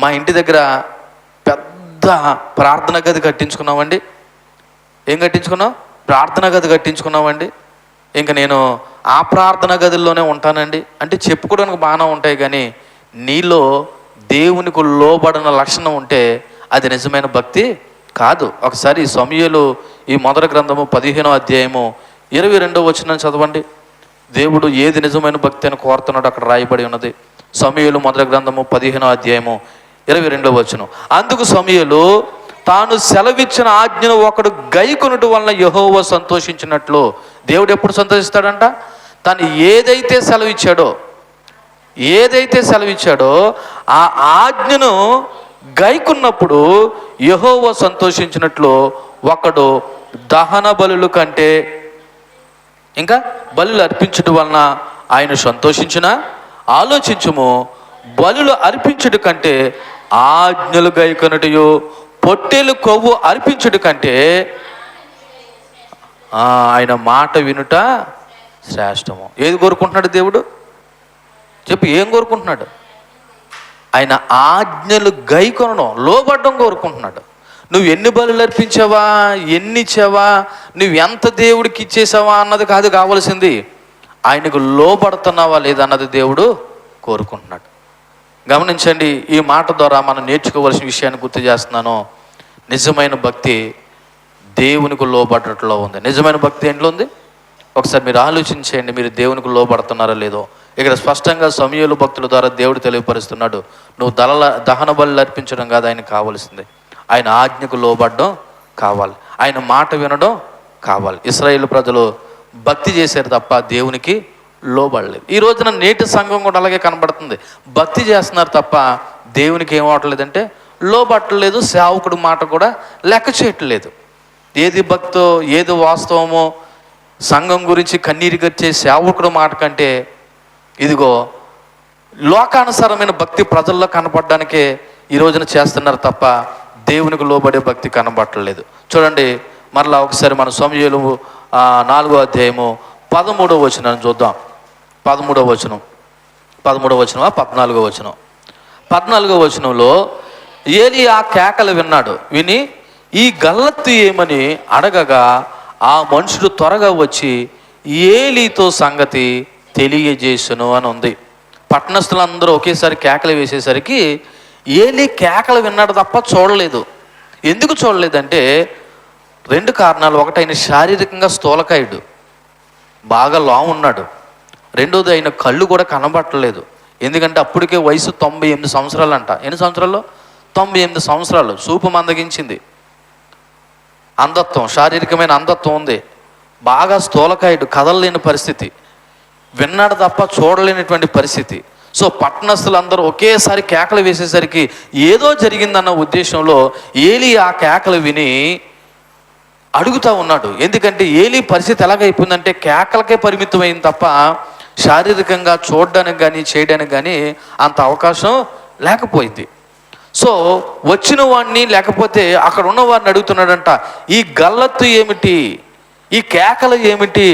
Speaker 1: మా ఇంటి దగ్గర పెద్ద ప్రార్థన గది కట్టించుకున్నామండి. ఏం కట్టించుకున్నాం? ప్రార్థన గది కట్టించుకున్నామండి. ఇంకా నేను ఆ ప్రార్థన గదుల్లోనే ఉంటానండి అంటే చెప్పుకోవడానికి బాగానే ఉంటాయి, కానీ నీలో దేవునికి లోబడిన లక్షణం ఉంటే అది నిజమైన భక్తి కాదు. ఒకసారి సమూయేలు ఈ మొదటి గ్రంథము 15వ అధ్యాయము 22వ వచనం చదవండి. దేవుడు ఏది నిజమైన భక్తి అని కోరుతున్నాడు అక్కడ రాయబడి ఉన్నది. సమూయేలు మొదటి గ్రంథము 15వ అధ్యాయము 22వ వచనం. అందుకు సమూయేలు తాను సెలవిచ్చిన ఆజ్ఞను ఒకడు గైకొనుట వలన యెహోవా సంతోషించినట్లు. దేవుడు ఎప్పుడు సంతోషిస్తాడంట? తను ఏదైతే సెలవిచ్చాడో ఆ ఆజ్ఞను గైకున్నప్పుడు యెహోవా సంతోషించినట్లు ఒకడు దహన బలుల కంటే ఇంకా బలులు అర్పించడం వలన ఆయన సంతోషించిన ఆలోచించుము. బలులు అర్పించుట కంటే ఆజ్ఞలు గైకొనుటయు పొట్టేలు కొవ్వు అర్పించుట కంటే ఆయన మాట వినుట శ్రేష్టము. ఏది కోరుకుంటున్నాడు దేవుడు? చెప్పు, ఏం కోరుకుంటున్నాడు? ఆయన ఆజ్ఞలు గైకొనడం, లోబడ్డం కోరుకుంటున్నాడు. నువ్వు ఎన్ని బలులు అర్పించావా, ఎన్ని ఇచ్చావా, నువ్వు ఎంత దేవుడికి ఇచ్చేసావా అన్నది కాదు కావాల్సింది, ఆయనకు లోబడుతున్నావా లేదన్నది దేవుడు కోరుకుంటున్నాడు. గమనించండి, ఈ మాట ద్వారా మనం నేర్చుకోవాల్సిన విషయాన్ని గుర్తు చేస్తున్నాను. నిజమైన భక్తి దేవునికి లోబడటంలో ఉంది. నిజమైన భక్తి ఏంట్లో ఉంది? ఒకసారి మీరు ఆలోచించేయండి, మీరు దేవునికి లోబడుతున్నారో లేదో. ఇక్కడ స్పష్టంగా సమూయేలు భక్తుల ద్వారా దేవుడు తెలియపరుస్తున్నాడు, నువ్వు దహన బలులు అర్పించడం కాదు ఆయనకు కావాల్సింది, ఆయన ఆజ్ఞకు లోబడడం కావాలి, ఆయన మాట వినడం కావాలి. ఇశ్రాయేలు ప్రజలు భక్తి చేశారు తప్ప దేవునికి లోబడలేదు. ఈ రోజున నేటి సంఘం కూడా అలాగే కనబడుతుంది. భక్తి చేస్తున్నారు తప్ప దేవునికి ఏమవట్లేదంటే లోబట్టలేదు. సేవకుడు మాట కూడా లెక్క చేయట్లేదు. ఏది భక్తో, ఏది వాస్తవమో సంఘం గురించి కన్నీరు గర్చే సేవకుడు మాట కంటే ఇదిగో లోకానుసారమైన భక్తి ప్రజల్లో కనపడడానికే ఈ రోజున చేస్తున్నారు తప్ప దేవునికి లోబడే భక్తి కనబట్టలేదు. చూడండి మరలా ఒకసారి మన సమూయేలు 4వ అధ్యాయము 13వ వచనాన్ని చూద్దాం. 13వ వచనం 14వ వచనం 14వ వచనంలో ఏలీ ఆ కేకలు విన్నాడు. విని ఈ గల్లత్తు ఏమని అడగగా ఆ మనుషుడు త్వరగా వచ్చి ఏలీతో సంగతి తెలియజేసును అని ఉంది. పట్టణస్థులందరూ ఒకేసారి కేకలు వేసేసరికి ఏలీ కేకలు విన్నాడు తప్ప చూడలేదు. ఎందుకు చూడలేదంటే 2 కారణాలు. ఒకటి, ఆయన శారీరకంగా స్థూలకాయుడు, బాగా లావు ఉన్నాడు. రెండోది, ఆయన కళ్ళు కూడా కనబట్టలేదు. ఎందుకంటే అప్పటికే వయసు 98 సంవత్సరాలు అంట. ఎన్ని సంవత్సరాలు? 98 సంవత్సరాలు. చూపు మందగించింది, అంధత్వం, శారీరకమైన అంధత్వం ఉంది, బాగా స్థూలకాయుడు, కదలలేని పరిస్థితి, విన్నాడు తప్ప చూడలేనటువంటి పరిస్థితి. సో పట్టణస్థులందరూ ఒకేసారి కేకలు వేసేసరికి ఏదో జరిగిందన్న ఉద్దేశంలో ఏలీ ఆ కేకలు విని అడుగుతూ ఉన్నాడు. ఎందుకంటే ఏలీ పరిస్థితి ఎలాగైపోయిందంటే కేకలకే పరిమితమైంది తప్ప శారీరకంగా చూడడానికి కానీ చేయడానికి కానీ అంత అవకాశం లేకపోయింది. సో వచ్చిన వాడిని లేకపోతే అక్కడ ఉన్న వాడిని అడుగుతున్నాడంట, ఈ గల్లత్తు ఏమిటి, ఈ కేకలు ఏమిటి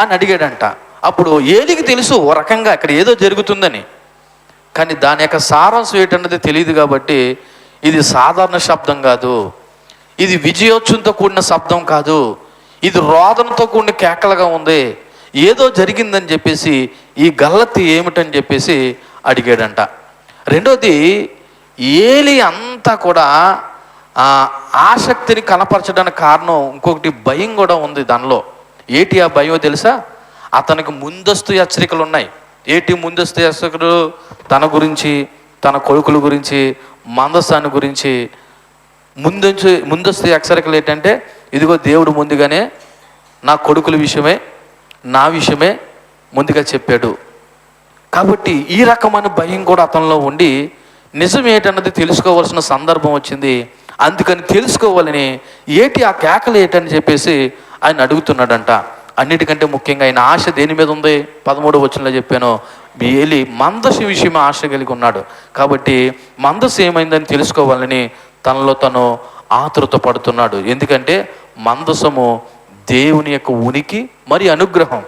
Speaker 1: అని అడిగాడంట. అప్పుడు ఏలికి తెలుసు ఓ రకంగా ఇక్కడ ఏదో జరుగుతుందని, కానీ దాని యొక్క సారాంశం ఏంటన్నది తెలియదు. కాబట్టి ఇది సాధారణ శబ్దం కాదు, ఇది విజయోత్సవంతో కూడిన శబ్దం కాదు, ఇది రోదనతో కూడిన కేకలుగా ఉంది, ఏదో జరిగిందని చెప్పేసి ఈ గల్లత్తి ఏమిటని చెప్పేసి అడిగాడంట. రెండోది, ఏలి అంతా కూడా ఆసక్తిని కనపరచడానికి కారణం ఇంకొకటి, భయం కూడా ఉంది దానిలో. ఏటి ఆ భయం తెలుసా? అతనికి ముందస్తు హెచ్చరికలు ఉన్నాయి. ఏటి ముందస్తు హెచ్చరికలు? తన గురించి, తన కొడుకుల గురించి, మందసాన్ని గురించి ముందస్తు హెచ్చరికలు ఏంటంటే, ఇదిగో దేవుడు ముందుగానే నా కొడుకుల విషయమే, నా విషయమే ముందుగా చెప్పాడు. కాబట్టి ఈ రకమైన భయం కూడా అతనిలో ఉండి నిజం ఏంటన్నది తెలుసుకోవాల్సిన సందర్భం వచ్చింది. అందుకని తెలుసుకోవాలని ఏటి ఆ కేకలు ఏంటని చెప్పేసి ఆయన అడుగుతున్నాడంట. అన్నిటికంటే ముఖ్యంగా ఆయన ఆశ దేని మీద ఉంది? 13వ వచనంలో చెప్పాను, ఏలి మందసు విషయం ఆశ కలిగి ఉన్నాడు. కాబట్టి మందసు ఏమైందని తెలుసుకోవాలని తనలో తను ఆతృత పడుతున్నాడు. ఎందుకంటే మందసము దేవుని యొక్క ఉనికి మరి అనుగ్రహం.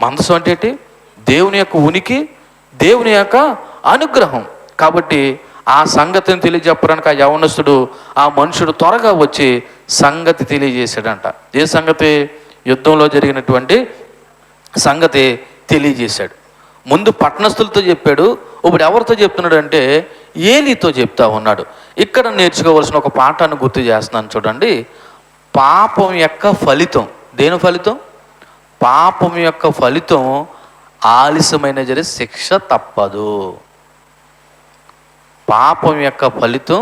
Speaker 1: మందసం అంటే ఏంటి? దేవుని యొక్క ఉనికి, దేవుని యొక్క అనుగ్రహం. కాబట్టి ఆ సంగతిని తెలియజెప్పడానికి ఆ యవనస్తుడు, ఆ మనుషుడు త్వరగా వచ్చి సంగతి తెలియజేశాడంట. ఏ సంగతి? యుద్ధంలో జరిగినటువంటి సంగతి తెలియజేశాడు. ముందు పట్టణస్థులతో చెప్పాడు, ఇప్పుడు ఎవరితో చెప్తున్నాడు అంటే ఏలీతో చెప్తా ఉన్నాడు. ఇక్కడ నేర్చుకోవాల్సిన ఒక పాఠాన్ని గుర్తు చేస్తున్నాను చూడండి. పాపం యొక్క ఫలితం, దేని ఫలితం? పాపం యొక్క ఫలితం ఆలస్యమైన జరి శిక్ష తప్పదు. పాపం యొక్క ఫలితం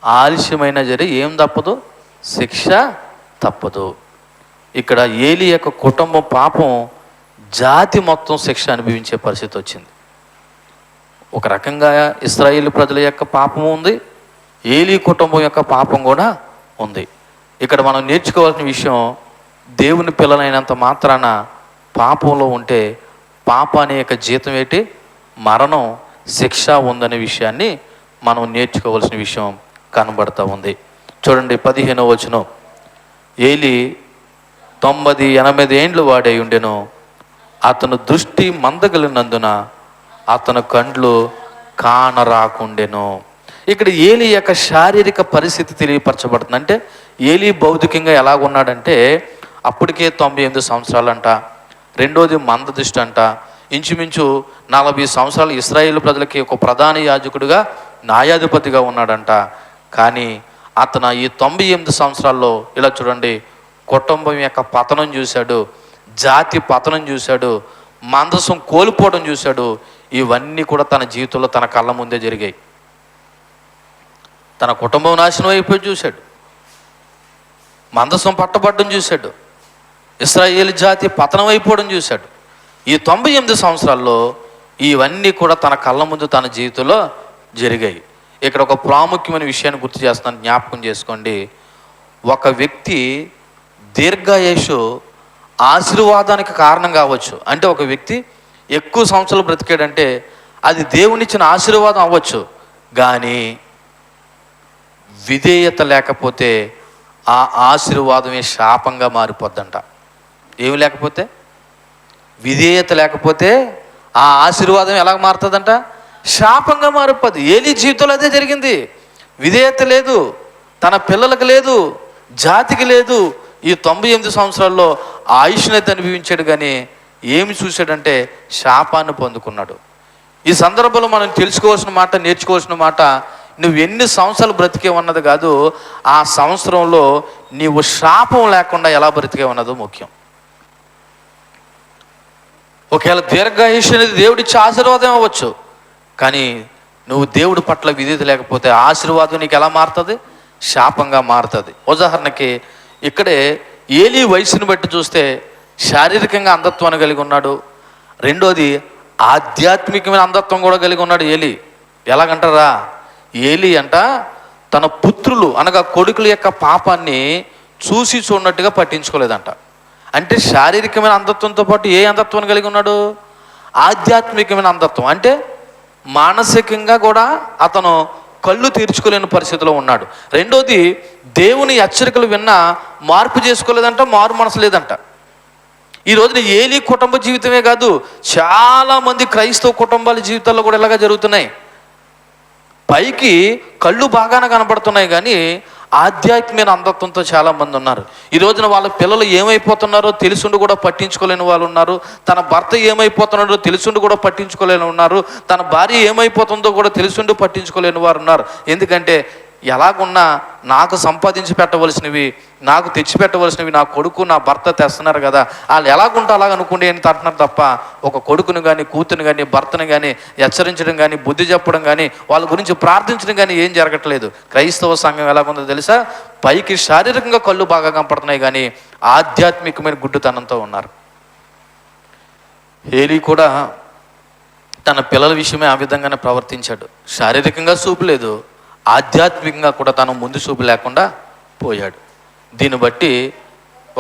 Speaker 1: ఆలస్యమైన జరి ఏం తప్పదు? శిక్ష తప్పదు. ఇక్కడ ఏలి యొక్క కుటుంబం పాపం జాతి మొత్తం శిక్ష అనుభవించే పరిస్థితి వచ్చింది. ఒక రకంగా ఇశ్రాయేలు ప్రజల యొక్క పాపం ఉంది, ఏలి కుటుంబం యొక్క పాపం కూడా ఉంది. ఇక్కడ మనం నేర్చుకోవాల్సిన విషయం, దేవుని పిల్లలైనంత మాత్రాన పాపంలో ఉంటే పాపాని యొక్క జీతం ఏంటి? మరణం, శిక్ష ఉందనే విషయాన్ని మనం నేర్చుకోవాల్సిన విషయం కనబడుతూ ఉంది. చూడండి 15వ వచనం, ఏలి 90-80 ఏండ్లు వాడై ఉండెను, అతను దృష్టి మందగలినందున అతను కండ్లు కానరాకుండెను. ఇక్కడ ఏలి యొక్క శారీరక పరిస్థితి తెలియపరచబడుతుంది. అంటే ఏలి భౌతికంగా ఎలాగున్నాడంటే అప్పటికే 98 సంవత్సరాలంట. రెండోది మంద దృష్టి అంట. ఇంచుమించు 40 సంవత్సరాలు ఇశ్రాయేలు ప్రజలకి ఒక ప్రధాన యాజకుడిగా, న్యాయాధిపతిగా ఉన్నాడంట. కానీ అతను ఈ 98 సంవత్సరాల్లో ఇలా చూడండి, కుటుంబం యొక్క పతనం చూశాడు, జాతి పతనం చూశాడు, మందసం కోల్పోవడం చూశాడు. ఇవన్నీ కూడా తన జీవితంలో తన కళ్ళ ముందే జరిగాయి. తన కుటుంబం నాశనం అయిపోయి చూశాడు, మందసం పట్టబడ్డం చూశాడు, ఇశ్రాయేలు జాతి పతనం అయిపోవడం చూశాడు. ఈ 98 సంవత్సరాల్లో ఇవన్నీ కూడా తన కళ్ళ ముందు తన జీవితంలో జరిగాయి. ఇక్కడ ఒక ప్రాముఖ్యమైన విషయాన్ని గుర్తు చేస్తున్నాను, జ్ఞాపకం చేసుకోండి. ఒక వ్యక్తి దీర్ఘాయుషు ఆశీర్వాదానికి కారణం కావచ్చు. అంటే ఒక వ్యక్తి ఎక్కువ సంవత్సరాలు బ్రతికాడంటే అది దేవునిచ్చిన ఆశీర్వాదం అవ్వచ్చు. కానీ విధేయత లేకపోతే ఆ ఆశీర్వాదమే శాపంగా మారిపోద్దంట. ఏమి లేకపోతే? విధేయత లేకపోతే ఆ ఆశీర్వాదం ఎలా మారుతుందంట? శాపంగా మారిపోద్ది. ఏలీ జీవితంలో అదే జరిగింది. విధేయత లేదు, తన పిల్లలకు లేదు, జాతికి లేదు. ఈ 98 సంవత్సరాల్లో ఆయుష్నైతే అనుభవించాడు, కానీ ఏమి చూశాడంటే శాపాన్ని పొందుకున్నాడు. ఈ సందర్భంలో మనం తెలుసుకోవాల్సిన మాట, నేర్చుకోవాల్సిన మాట, నువ్వు ఎన్ని సంవత్సరాలు బ్రతికే ఉన్నది కాదు, ఆ సంవత్సరంలో నీవు శాపం లేకుండా ఎలా బ్రతికే ఉన్నదో ముఖ్యం. ఒకవేళ దీర్ఘాయుష్యం అనేది దేవుడిచ్చే ఆశీర్వాదం అవ్వచ్చు, కానీ నువ్వు దేవుడి పట్ల విధేయత లేకపోతే ఆశీర్వాదం నీకు ఎలా మారుతుంది? శాపంగా మారుతుంది. ఉదాహరణకి ఇక్కడే ఏలీ వయసుని బట్టి చూస్తే శారీరకంగా అంధత్వాన్ని కలిగి ఉన్నాడు. రెండోది ఆధ్యాత్మికమైన అంధత్వం కూడా కలిగి ఉన్నాడు ఏలీ. ఎలాగంటారా? ఏలీ అంట తన పుత్రులు అనగా కొడుకుల యొక్క పాపాన్ని చూసి చూడనట్టుగా పట్టించుకోలేదంట. అంటే శారీరకమైన అంధత్వంతో పాటు ఏ అంధత్వాన్ని కలిగి ఉన్నాడు? ఆధ్యాత్మికమైన అంధత్వం. అంటే మానసికంగా కూడా అతను కళ్ళు తీర్చుకోలేని పరిస్థితిలో ఉన్నాడు. రెండోది దేవుని హెచ్చరికలు విన్నా మార్పు చేసుకోలేదంట, మారు మనసు లేదంట. ఈ రోజున ఏలీ కుటుంబ జీవితమే కాదు, చాలామంది క్రైస్తవ కుటుంబాల జీవితాల్లో కూడా ఇలాగా జరుగుతున్నాయి. పైకి కళ్ళు బాగానే కనబడుతున్నాయి, కానీ ఆధ్యాత్మిక అంధత్వంతో చాలామంది ఉన్నారు. ఈ రోజున వాళ్ళ పిల్లలు ఏమైపోతున్నారో తెలుసుండి కూడా పట్టించుకోలేని వాళ్ళు ఉన్నారు. తన భర్త ఏమైపోతున్నాడో తెలుసుండి కూడా పట్టించుకోలేని ఉన్నారు. తన భార్య ఏమైపోతుందో కూడా తెలుసుండి పట్టించుకోలేని వారు ఉన్నారు. ఎందుకంటే ఎలాగున్నా నాకు సంపాదించి పెట్టవలసినవి, నాకు తెచ్చిపెట్టవలసినవి నా కొడుకు నా భర్త తెస్తున్నారు కదా, వాళ్ళు ఎలాగుంటే అలాగ అనుకోండి అని అంటున్నారు తప్ప ఒక కొడుకును కానీ కూతురు కానీ భర్తను కానీ హెచ్చరించడం కానీ బుద్ధి చెప్పడం కానీ వాళ్ళ గురించి ప్రార్థించడం కానీ ఏం జరగట్లేదు. క్రైస్తవ సంఘం ఎలాగుందో తెలుసా? పైకి శారీరకంగా కళ్ళు బాగా కనపడుతున్నాయి, కానీ ఆధ్యాత్మికమైన గుడ్డుతనంతో ఉన్నారు. ఏలీ కూడా తన పిల్లల విషయమే ఆ విధంగానే ప్రవర్తించాడు. శారీరకంగా చూపు లేదు, ఆధ్యాత్మికంగా కూడా తను ముందు చూపు లేకుండా పోయాడు. దీన్ని బట్టి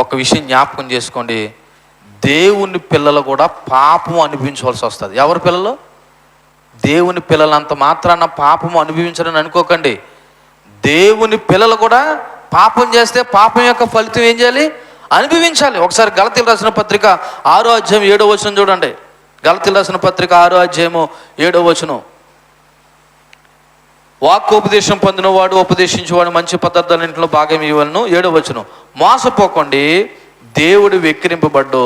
Speaker 1: ఒక విషయం జ్ఞాపకం చేసుకోండి, దేవుని పిల్లలు కూడా పాపం అనుభవించవలసి వస్తుంది. ఎవరి పిల్లలు? దేవుని పిల్లలంత మాత్రాన పాపము అనుభవించాలని అనుకోకండి. దేవుని పిల్లలు కూడా పాపం చేస్తే పాపం యొక్క ఫలితం ఏం చేయాలి? అనుభవించాలి. ఒకసారి గలతీయులకు రాసిన పత్రిక 6వ అధ్యాయం 7వ వచనం చూడండి. గలతీయులకు రాసిన పత్రిక 6వ అధ్యాయము 7వ వచనం. వాక్కోపదేశం పొందినవాడు ఉపదేశించేవాడు మంచి పదార్థాలన్నింటిలో భాగం ఇవ్వలను. 7వ వచనం. మోసపోకండి, దేవుడు వెక్కిరింపబడ్డు,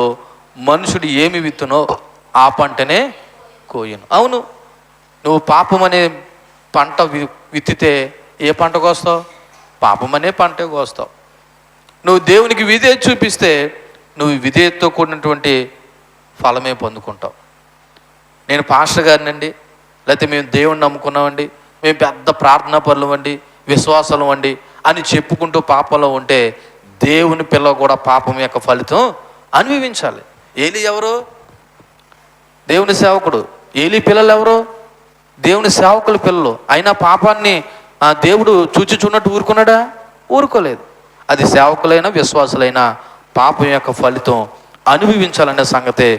Speaker 1: మనుషుడు ఏమి విత్తునో ఆ పంటనే కోయును. అవును, నువ్వు పాపం అనే పంట విత్తితే ఏ పంట కోస్తావు? పాపం అనే పంటే కోస్తావు. నువ్వు దేవునికి విధేయత చూపిస్తే నువ్వు విధేయతతో కూడినటువంటి ఫలమే పొందుకుంటావు. నేను పాస్టర్ గారినండి, లేకపోతే మేము దేవుణ్ణి నమ్ముకున్నామండి, మేము పెద్ద ప్రార్థనా పరులు అండి, విశ్వాసాలు అండి అని చెప్పుకుంటూ పాపంలో ఉంటే దేవుని పిల్ల కూడా పాపం యొక్క ఫలితం అనుభవించాలి. ఏలీ ఎవరు? దేవుని సేవకుడు. ఏలీ పిల్లలు ఎవరు? దేవుని సేవకుల పిల్లలు. అయినా పాపాన్ని దేవుడు చూచి చూడనట్టు ఊరుకున్నాడా? ఊరుకోలేదు. అది సేవకులైనా విశ్వాసులైనా పాపం యొక్క ఫలితం అనుభవించాలనే సంగతే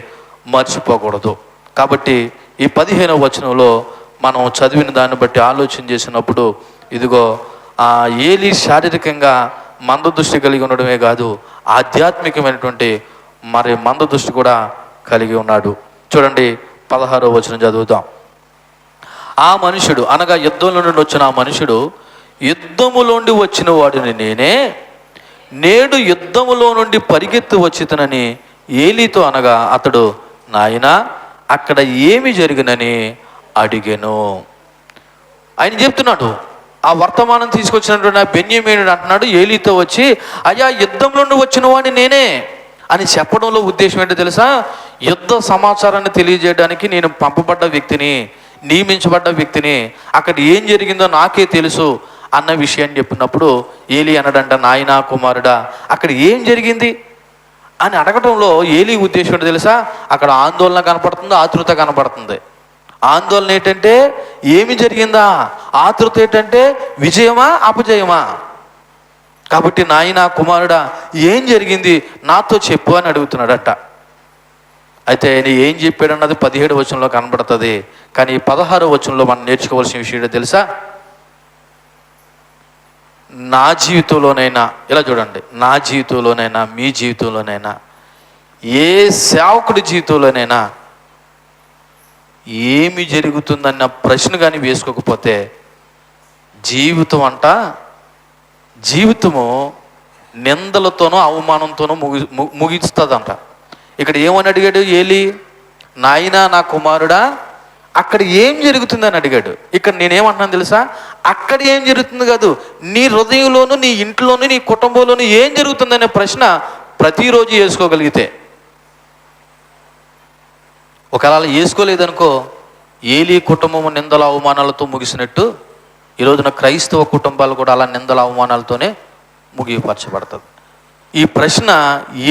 Speaker 1: మర్చిపోకూడదు. కాబట్టి ఈ 15వ వచనంలో మనం చదివిన దాన్ని బట్టి ఆలోచన చేసినప్పుడు, ఇదిగో ఏలీ శారీరకంగా మందదృష్టి కలిగి ఉండడమే కాదు, ఆధ్యాత్మికమైనటువంటి మరి మందదృష్టి కూడా కలిగి ఉన్నాడు. చూడండి 16వ వచనం చదువుతాం. ఆ మనుషుడు అనగా యుద్ధంలో నుండి వచ్చిన ఆ మనుషుడు, యుద్ధములోండి వచ్చిన వాడిని నేనే, నేడు యుద్ధములో నుండి పరిగెత్తి వచ్చితనని ఏలీతో అనగా అతడు, నాయనా అక్కడ ఏమి జరిగినని అడిగెను. ఆయన చెప్తున్నాడు, ఆ వర్తమానం తీసుకొచ్చినటువంటి బెన్యామీనుడు అంటున్నాడు ఏలీతో వచ్చి, అయ్యా యుద్ధంలో నుండి వచ్చిన వాడిని నేనే అని చెప్పడంలో ఉద్దేశం ఏంటో తెలుసా? యుద్ధ సమాచారాన్ని తెలియజేయడానికి నేను పంపబడ్డ వ్యక్తిని, నియమించబడ్డ వ్యక్తిని, అక్కడ ఏం జరిగిందో నాకే తెలుసు అన్న విషయాన్ని చెప్పినప్పుడు ఏలీ అన్నాడంట, నాయనా కుమారుడా అక్కడ ఏం జరిగింది అని అడగటంలో ఏలీ ఉద్దేశం ఏంటో తెలుసా? అక్కడ ఆందోళన కనపడుతుంది, ఆతృత కనపడుతుంది. ఆందోళన ఏంటంటే ఏమి జరిగిందా, ఆతృత ఏంటంటే విజయమా అపజయమా. కాబట్టి నాయనా కుమారుడా ఏం జరిగింది నాతో చెప్పు అని అడుగుతున్నాడట. అయితే ఆయన ఏం చెప్పాడు అన్నది 17వ వచనంలో కనబడుతుంది. కానీ 16వ వచనంలో మనం నేర్చుకోవాల్సిన విషయం తెలుసా? నా జీవితంలోనైనా, ఇలా చూడండి, నా జీవితంలోనైనా మీ జీవితంలోనైనా ఏ సేవకుడి జీవితంలోనైనా ఏమి జరుగుతుందన్న ప్రశ్న కానీ వేసుకోకపోతే జీవితము నిందలతోనూ అవమానంతోనూ ముగిస్తుందంట. ఇక్కడ ఏమని అడిగాడు ఏలి? నాయనా నా కుమారుడా అక్కడ ఏం జరుగుతుందని అడిగాడు. ఇక్కడ నేనేమంటున్నాను తెలుసా? అక్కడ ఏం జరుగుతుంది కాదు, నీ హృదయంలోనూ నీ ఇంట్లోనూ నీ కుటుంబంలోనూ ఏం జరుగుతుందనే ప్రశ్న ప్రతిరోజు వేసుకోగలిగితే, ఒకవేళ వేసుకోలేదనుకో ఏలీ కుటుంబము నిందల అవమానాలతో ముగిసినట్టు ఈ రోజున క్రైస్తవ కుటుంబాలు కూడా అలా నిందల అవమానాలతోనే ముగిపరచబడుతుంది. ఈ ప్రశ్న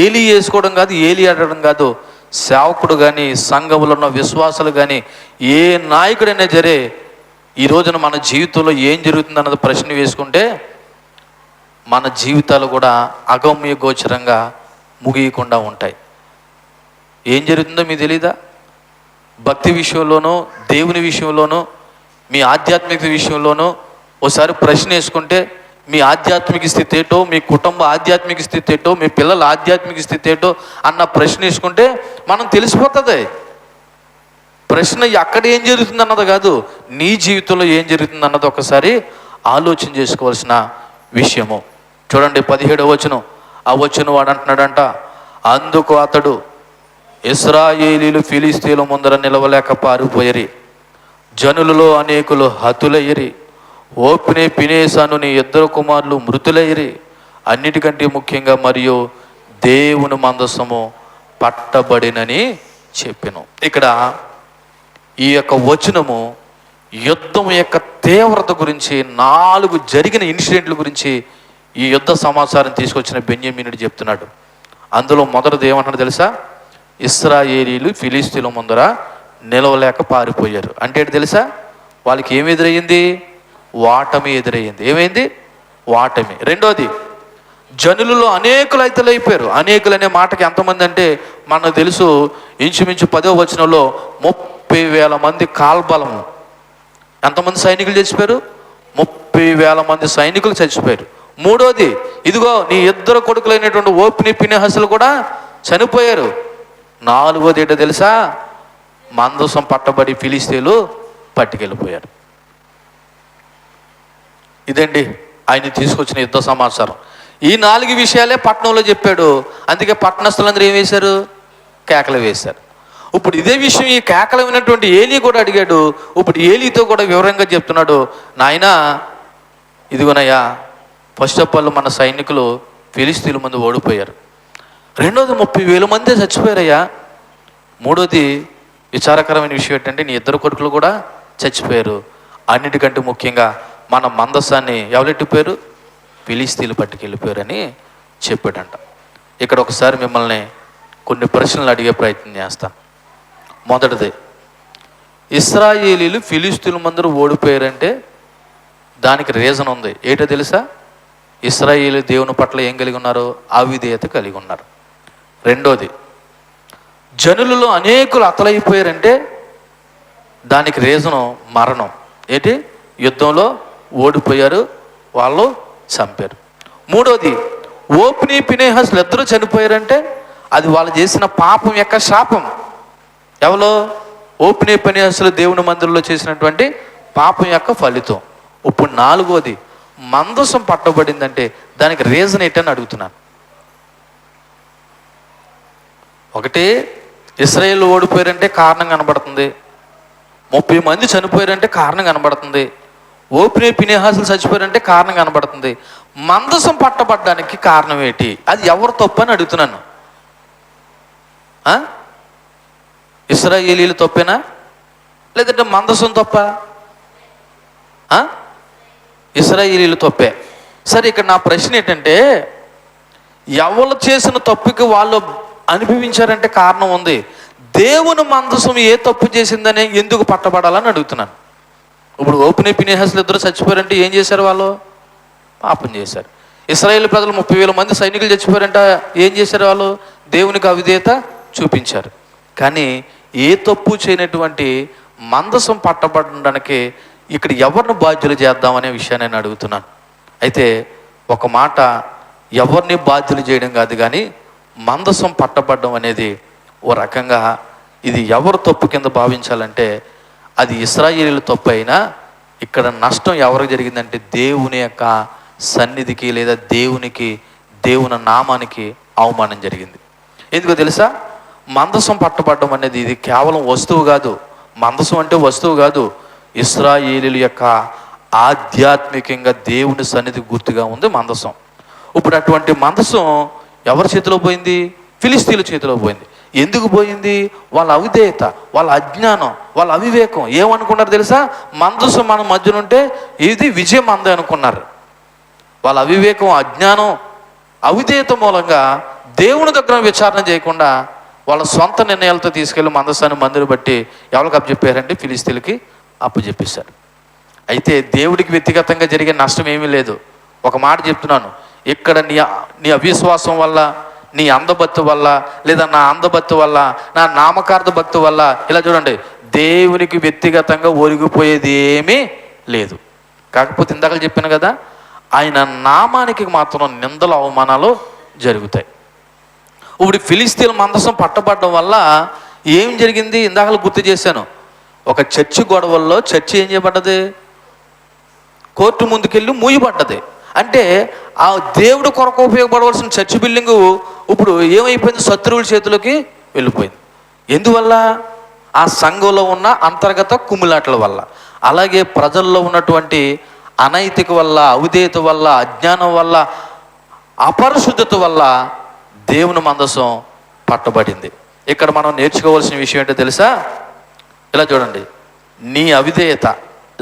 Speaker 1: ఏలీ వేసుకోవడం కాదు, ఏలీ అడగడం కాదు, సేవకుడు కానీ సంఘంలో ఉన్న విశ్వాసాలు కానీ ఏ నాయకుడైనా సరే ఈ రోజున మన జీవితంలో ఏం జరుగుతుందన్నది ప్రశ్న వేసుకుంటే మన జీవితాలు కూడా అగమ్య గోచరంగా ముగియకుండా ఉంటాయి. ఏం జరుగుతుందో మీకు తెలీదా? భక్తి విషయంలోనూ దేవుని విషయంలోనూ మీ ఆధ్యాత్మిక విషయంలోనూ ఒకసారి ప్రశ్న వేసుకుంటే మీ ఆధ్యాత్మిక స్థితి ఏంటో, మీ కుటుంబ ఆధ్యాత్మిక స్థితి ఏంటో, మీ పిల్లల ఆధ్యాత్మిక స్థితి ఏంటో అన్న ప్రశ్న వేసుకుంటే మనం తెలిసిపోతుంది. ప్రశ్న అక్కడ ఏం జరుగుతుంది అన్నది కాదు, నీ జీవితంలో ఏం జరుగుతుంది అన్నది ఒకసారి ఆలోచన చేసుకోవాల్సిన విషయము. చూడండి 17వ వచనం. ఆ వచనం వాడు అంటున్నాడంట, అందుకు అతడు ఇశ్రాయేలీలు ఫిలిష్తీయుల ముందర నిలవలేక పారిపోయిరి, జనులలో అనేకులు హతులయ్యిరి, ఓప్నే ఫినెహాసు నీ ఇద్దరు కుమారులు మృతులయ్యిరి, అన్నిటికంటే ముఖ్యంగా మరియు దేవుని మందసము పట్టబడినని చెప్పెను. ఇక్కడ ఈ యొక్క వచనము యుద్ధం యొక్క తీవ్రత గురించి, 4 జరిగిన ఇన్సిడెంట్ల గురించి ఈ యుద్ధ సమాచారం తీసుకొచ్చిన బెన్యామీనుడు చెప్తున్నాడు. అందులో మొదటిది ఏమంటున్నాడు తెలుసా? ఇశ్రాయేలీలు ఫిలిష్తీయుల ముందర నిలవలేక పారిపోయారు. అంటే ఏంటి తెలుసా? వాళ్ళకి ఏమి ఎదురయ్యింది? వాటమి ఎదురయ్యింది. ఏమైంది? వాటమి. రెండోది, జనులలో అనేకులు అయిపోయారు. అనేకులు అనే మాటకి ఎంతమంది అంటే మనకు తెలుసు, ఇంచుమించు 10వ వచనంలో 30,000 మంది కాల్బలము. ఎంతమంది సైనికులు చచ్చిపోయారు? 30,000 మంది సైనికులు చచ్చిపోయారు. మూడోది, ఇదిగో నీ ఇద్దరు కొడుకులైనటువంటి ఓప్ని ఫినెహాసులు కూడా చనిపోయారు. నాలుగోది ఏంటో తెలుసా? మందసం పట్టబడి ఫిలిష్తీయులు పట్టుకెళ్ళిపోయారు. ఇదండి ఆయన తీసుకొచ్చిన యుద్ధ సమాచారం. ఈ 4 విషయాలే పట్టణంలో చెప్పాడు. అందుకే పట్టణస్థులందరూ ఏం వేశారు? కేకలు వేశారు. ఇప్పుడు ఇదే విషయం ఈ కేకలు విన్నటువంటి ఏలీ కూడా అడిగాడు. ఇప్పుడు ఏలీతో కూడా వివరంగా చెప్తున్నాడు, నాయనా ఇదిగోనయ్యా, ఫస్ట్ ఆఫ్ ఆల్ మన సైనికులు ఫిలిష్తీయుల ముందు ఓడిపోయారు. రెండోది 30,000 మంది చచ్చిపోయారయ్యా. మూడోది విచారకరమైన విషయం ఏంటంటే నీ ఇద్దరు కొడుకులు కూడా చచ్చిపోయారు. అన్నిటికంటే ముఖ్యంగా మన మందసాన్ని ఎవరెట్టిపోయారు? ఫిలిష్తీయులు పట్టుకెళ్ళిపోయారని చెప్పాడంట. ఇక్కడ ఒకసారి మిమ్మల్ని కొన్ని ప్రశ్నలు అడిగే ప్రయత్నం చేస్తాను. మొదటిది, ఇశ్రాయేలీలు ఫిలిష్తీయుల ముందర ఓడిపోయారంటే దానికి రీజన్ ఉంది. ఏంటో తెలుసా? ఇశ్రాయేలు దేవుని పట్ల ఏం కలిగి ఉన్నారు? అవిధేయత కలిగి ఉన్నారు. రెండోది, జనులలో అనేకులు హతులైపోయారంటే దానికి రీజను మరణం. ఏంటి? యుద్ధంలో ఓడిపోయారు, వాళ్ళు చంపారు. మూడోది, ఓప్ని ఫినెహాసులు ఇద్దరు చనిపోయారంటే అది వాళ్ళు చేసిన పాపం యొక్క శాపం. ఎవరో? ఓప్ని ఫినెహాసులు దేవుని మందిరంలో చేసినటువంటి పాపం యొక్క ఫలితం. ఇప్పుడు నాలుగోది, మందసం పట్టబడిందంటే దానికి రీజన్ ఏంటని అడుగుతున్నాను. ఒకటి, ఇశ్రాయేలు ఓడిపోయారంటే కారణం కనబడుతుంది. 30 మంది చనిపోయారంటే కారణం కనబడుతుంది. ఓప్ని ఫినెహాసులు చచ్చిపోయారంటే కారణం కనబడుతుంది. మందసం పట్టబడ్డానికి కారణం ఏంటి? అది ఎవరు తప్పు అని అడుగుతున్నాను. ఇశ్రాయేలీలు తప్పేనా లేదంటే మందసం తప్ప? ఇశ్రాయేలీలు తప్పే. సరే, ఇక్కడ నా ప్రశ్న ఏంటంటే ఎవరు చేసిన తప్పుకి వాళ్ళు అనుభవించారంటే కారణం ఉంది. దేవుని మందసం ఏ తప్పు చేసిందని ఎందుకు పట్టబడాలని అడుగుతున్నాను. ఇప్పుడు ఓప్ని ఫినెహాసులు ఇద్దరు చచ్చిపోయారంటే ఏం చేశారు? వాళ్ళు పాపం చేశారు. ఇశ్రాయేలు ప్రజలు 30,000 మంది సైనికులు చచ్చిపోయారంటే ఏం చేశారు? వాళ్ళు దేవునికి అవిధేయత చూపించారు. కానీ ఏ తప్పు చేయనటువంటి మందసం పట్టబడడానికి ఇక్కడ ఎవరిని బాధ్యులు చేద్దామనే విషయాన్ని నేను అడుగుతున్నాను. అయితే ఒక మాట, ఎవరిని బాధ్యులు చేయడం కాదు, కానీ మందసం పట్టబడ్డం అనేది ఓ రకంగా ఇది ఎవరు తప్పు కింద భావించాలంటే, అది ఇశ్రాయేలీయుల తప్పు అయినా ఇక్కడ నష్టం ఎవరికి జరిగిందంటే దేవుని యొక్క సన్నిధికి లేదా దేవుని నామానికి అవమానం జరిగింది. ఎందుకో తెలుసా? మందసం పట్టబడ్డం అనేది ఇది కేవలం వస్తువు కాదు. మందసం అంటే వస్తువు కాదు, ఇశ్రాయేలీయుల యొక్క ఆధ్యాత్మికంగా దేవుని సన్నిధి గుర్తుగా ఉంది మందసం. ఇప్పుడు అటువంటి మందసం ఎవరి చేతిలో పోయింది? ఫిలిస్తీన్ల చేతిలో పోయింది. ఎందుకు పోయింది? వాళ్ళ అవిధేయత, వాళ్ళ అజ్ఞానం, వాళ్ళ అవివేకం. ఏమనుకున్నారు తెలుసా? మందసం మన మధ్యనుంటే ఇది విజయం అందే అనుకున్నారు. వాళ్ళ అవివేకం, అజ్ఞానం, అవిధేయత మూలంగా దేవుని దగ్గర విచారణ చేయకుండా వాళ్ళ సొంత నిర్ణయాలతో తీసుకెళ్లి మందసాన్ని మందిని బట్టి ఎవరికి అప్పచెప్పారంటే ఫిలిస్తీన్లకి అప్పచెప్పేశారు. అయితే దేవుడికి వ్యక్తిగతంగా జరిగే నష్టం ఏమీ లేదు. ఒక మాట చెప్తున్నాను, ఇక్కడ నీ అవిశ్వాసం వల్ల, నీ అందభక్తి వల్ల, లేదా నా అందభక్తి వల్ల, నా నామకార్థ భక్తి వల్ల, ఇలా చూడండి, దేవునికి వ్యక్తిగతంగా ఒరిగిపోయేది ఏమీ లేదు. కాకపోతే ఇందాక చెప్పాను కదా, ఆయన నామానికి మాత్రం నిందలు, అవమానాలు జరుగుతాయి. ఇప్పుడు ఫిలిస్తీన్ల మందసం పట్టబడడం వల్ల ఏం జరిగింది? ఇందాక గుర్తు చేశాను, ఒక చర్చి గొడవల్లో చర్చి ఏం చేయబడ్డది? కోర్టు ముందుకెళ్ళి మూయబడ్డది. అంటే ఆ దేవుడు కొరకు ఉపయోగపడవలసిన చర్చి బిల్డింగు ఇప్పుడు ఏమైపోయింది? శత్రువుల చేతులకి వెళ్ళిపోయింది. ఎందువల్ల? ఆ సంఘంలో ఉన్న అంతర్గత కుమ్ములాటల వల్ల. అలాగే ప్రజల్లో ఉన్నటువంటి అనైతిక వల్ల, అవిధేయత వల్ల, అజ్ఞానం వల్ల, అపరిశుద్ధత వల్ల దేవుని మందసం పట్టబడింది. ఇక్కడ మనం నేర్చుకోవాల్సిన విషయం ఏంటో తెలుసా? ఇలా చూడండి, నీ అవిధేయత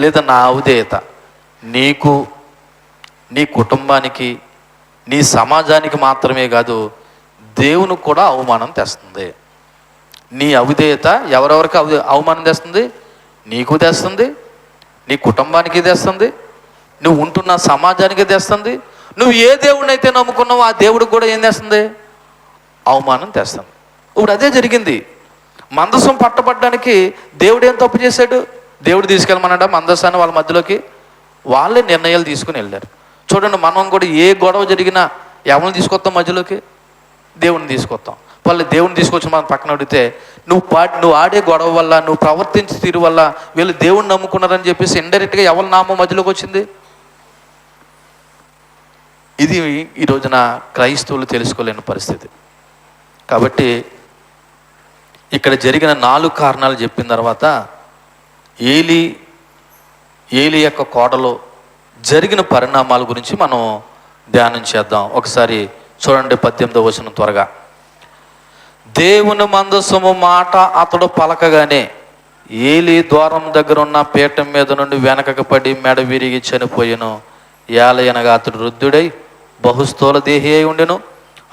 Speaker 1: లేదా నా అవిధేయత నీకు, నీ కుటుంబానికి, నీ సమాజానికి మాత్రమే కాదు, దేవునికి కూడా అవమానం తెస్తుంది. నీ అవిధేయత ఎవరెవరికి అవమానం తెస్తుంది? నీకు తెస్తుంది, నీ కుటుంబానికి తెస్తుంది, నువ్వు ఉంటున్న సమాజానికి తెస్తుంది. నువ్వు ఏ దేవుడిని అయితే నమ్ముకున్నావో ఆ దేవుడికి కూడా ఏం తెస్తుంది? అవమానం తెస్తుంది. ఇప్పుడు అదే జరిగింది. మందసం పట్టబడ్డానికి దేవుడు ఏం తప్పు చేశాడు? దేవుడు తీసుకెళ్ళమన్నాడా మందసాన్ని వాళ్ళ మధ్యలోకి? వాళ్ళే నిర్ణయాలు తీసుకుని వెళ్ళారు. చూడండి, మనం కూడా ఏ గొడవ జరిగినా ఎవరిని తీసుకొస్తాం మధ్యలోకి? దేవుడిని తీసుకొస్తాం. వాళ్ళు దేవుడిని తీసుకొచ్చి మనం పక్కన అడిగితే, నువ్వు ఆడే గొడవ వల్ల, నువ్వు ప్రవర్తించే తీరు వల్ల వీళ్ళు దేవుడిని నమ్ముకున్నారని చెప్పేసి ఇండైరెక్ట్గా ఎవరి నామం మధ్యలోకి వచ్చింది? ఇది ఈ రోజున క్రైస్తవులు తెలుసుకోలేని పరిస్థితి. కాబట్టి ఇక్కడ జరిగిన 4 కారణాలు చెప్పిన తర్వాత ఏలి యొక్క కోటలో జరిగిన పరిణామాల గురించి మనం ధ్యానం చేద్దాం. ఒకసారి చూడండి 18వ వచనం త్వరగా. దేవుని మందసము మాట అతడు పలకగానే ఏలి ద్వారం దగ్గర ఉన్న పీఠం మీద నుండి వెనకకు పడి మెడ విరిగి చనిపోయెను. ఏలయనగా అతడు వృద్ధుడై బహుస్థూల దేహి అయి ఉండెను.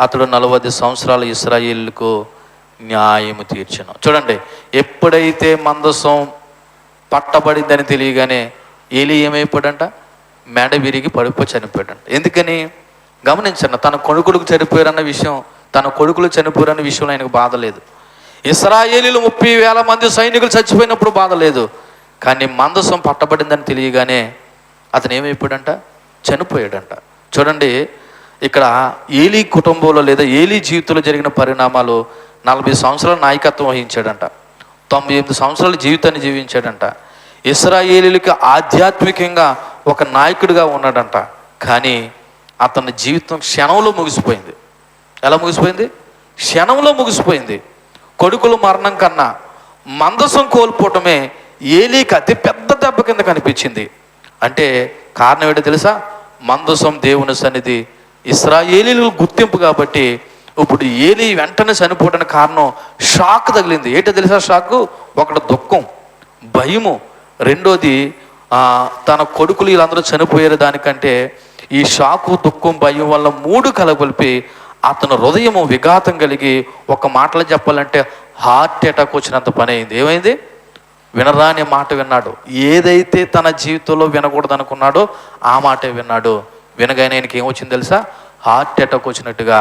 Speaker 1: అతడు 40 సంవత్సరాలు ఇశ్రాయేలుకు న్యాయము తీర్చెను. చూడండి, ఎప్పుడైతే మందసం పట్టబడిందని తెలియగానే ఏలి ఏమైపోయాడంట? మెడ విరిగి పడిపోయి చనిపోయాడంట. ఎందుకని గమనించండి, తన కొడుకులకు చనిపోయారన్న విషయం, తన కొడుకులు చనిపోయారన్న విషయంలో ఆయనకు బాధ లేదు. ఇశ్రాయేలీలు 30,000 మంది సైనికులు చచ్చిపోయినప్పుడు బాధ లేదు. కానీ మందసం పట్టబడిందని తెలియగానే అతను ఏమైపోయాడంట? చనిపోయాడంట. చూడండి, ఇక్కడ ఏలీ కుటుంబంలో లేదా ఏలీ జీవితంలో జరిగిన పరిణామాలు, 40 సంవత్సరాల నాయకత్వం వహించాడంట, 98 సంవత్సరాల జీవితాన్ని జీవించాడంట, ఇశ్రాయేలీలకు ఆధ్యాత్మికంగా ఒక నాయకుడిగా ఉన్నాడంట. కానీ అతని జీవితం క్షణంలో ముగిసిపోయింది. ఎలా ముగిసిపోయింది? క్షణంలో ముగిసిపోయింది. కొడుకుల మరణం కన్నా మందసం కోల్పోవటమే ఏలీకి అతి పెద్ద దెబ్బ కింద కనిపించింది. అంటే కారణం ఏంటో తెలుసా? మందసం దేవుని సన్నిధి, ఇశ్రాయేలీలు గుర్తింపు. కాబట్టి ఇప్పుడు ఏలీ వెంటనే చనిపోవడానికి కారణం షాక్ తగిలింది. ఏంటో తెలుసా షాకు? ఒకటి దుఃఖం, భయము, రెండోది తన కొడుకులు వీళ్ళందరూ చనిపోయారు. దానికంటే ఈ షాకు, దుఃఖం, భయం వల్ల 3 కలగొలిపి అతను హృదయము విఘాతం కలిగి, ఒక మాటలో చెప్పాలంటే హార్ట్ అటాక్ వచ్చినంత పని అయింది. ఏమైంది? వినరాని మాట విన్నాడు. ఏదైతే తన జీవితంలో వినకూడదు అనుకున్నాడో ఆ మాటే విన్నాడు. వినగానే ఆయనకి ఏమొచ్చింది తెలుసా? హార్ట్ అటాక్ వచ్చినట్టుగా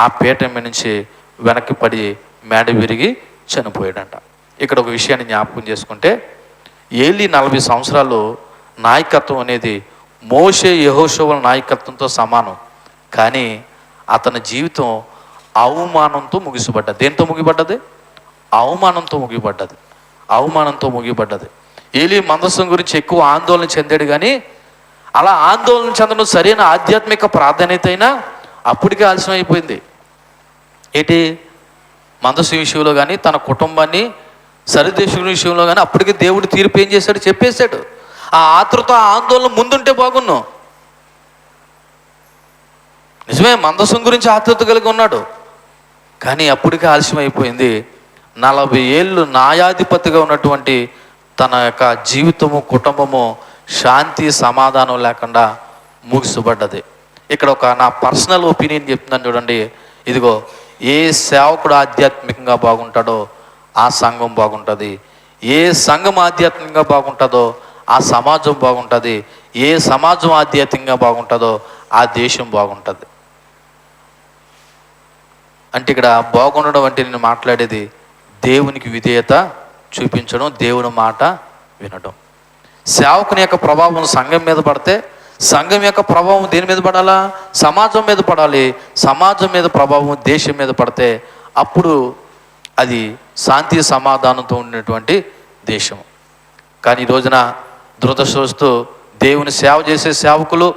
Speaker 1: ఆ పీఠం మీద నుంచి వెనక్కి పడి మేడ విరిగి చనిపోయాడంట. ఇక్కడ ఒక విషయాన్ని జ్ఞాపకం చేసుకుంటే, ఏలీ 40 సంవత్సరాలు నాయకత్వం అనేది మోషే యెహోషువ నాయకత్వంతో సమానం. కానీ అతని జీవితం అవమానంతో ముగిసిపడ్డది. దేంతో ముగిపడ్డది? అవమానంతో ముగిపడ్డది. అవమానంతో ముగిపడ్డది. ఏలీ మందసం గురించి ఎక్కువ ఆందోళన చెందాడు, కానీ అలా ఆందోళన చెందడం సరైన ఆధ్యాత్మిక ప్రాధాన్యత అయినా అప్పటికే ఆలస్యం అయిపోయింది. ఏంటి? మందసం విషయంలో కానీ తన కుటుంబాన్ని సరిదేశం విషయంలో కానీ అప్పటికే దేవుడు తీర్పు ఏం చేశాడు? చెప్పేశాడు. ఆ ఆతృత ఆందోళన ముందుంటే బాగున్నాం. నిజమే, మందసం గురించి ఆతృత కలిగి ఉన్నాడు, కానీ అప్పటికే ఆలస్యం అయిపోయింది. 40 ఏళ్ళు న్యాయాధిపతిగా ఉన్నటువంటి తన యొక్క జీవితము, కుటుంబము శాంతి సమాధానం లేకుండా ముగిసిపడ్డది. ఇక్కడ ఒక నా పర్సనల్ ఒపీనియన్ చెప్తున్నాను చూడండి. ఇదిగో, ఏ సేవకుడు ఆధ్యాత్మికంగా బాగుంటాడో ఆ సంఘం బాగుంటుంది. ఏ సంఘం ఆధ్యాత్మికంగా బాగుంటుందో ఆ సమాజం బాగుంటుంది. ఏ సమాజం ఆధ్యాత్మికంగా బాగుంటుందో ఆ దేశం బాగుంటుంది. అంటే ఇక్కడ బాగుండడం అంటే నేను మాట్లాడేది దేవునికి విధేయత చూపించడం, దేవుని మాట వినడం. సేవకుని యొక్క ప్రభావం సంఘం మీద పడితే సంఘం యొక్క ప్రభావం దేని మీద పడాలా? సమాజం మీద పడాలి. సమాజం మీద ప్రభావం దేశం మీద పడితే అప్పుడు అది శాంతి సమాధానంతో ఉన్నటువంటి దేశం. కానీ ఈ రోజున దురదృష్టవస్తు దేవుని సేవ చేసే సేవకులు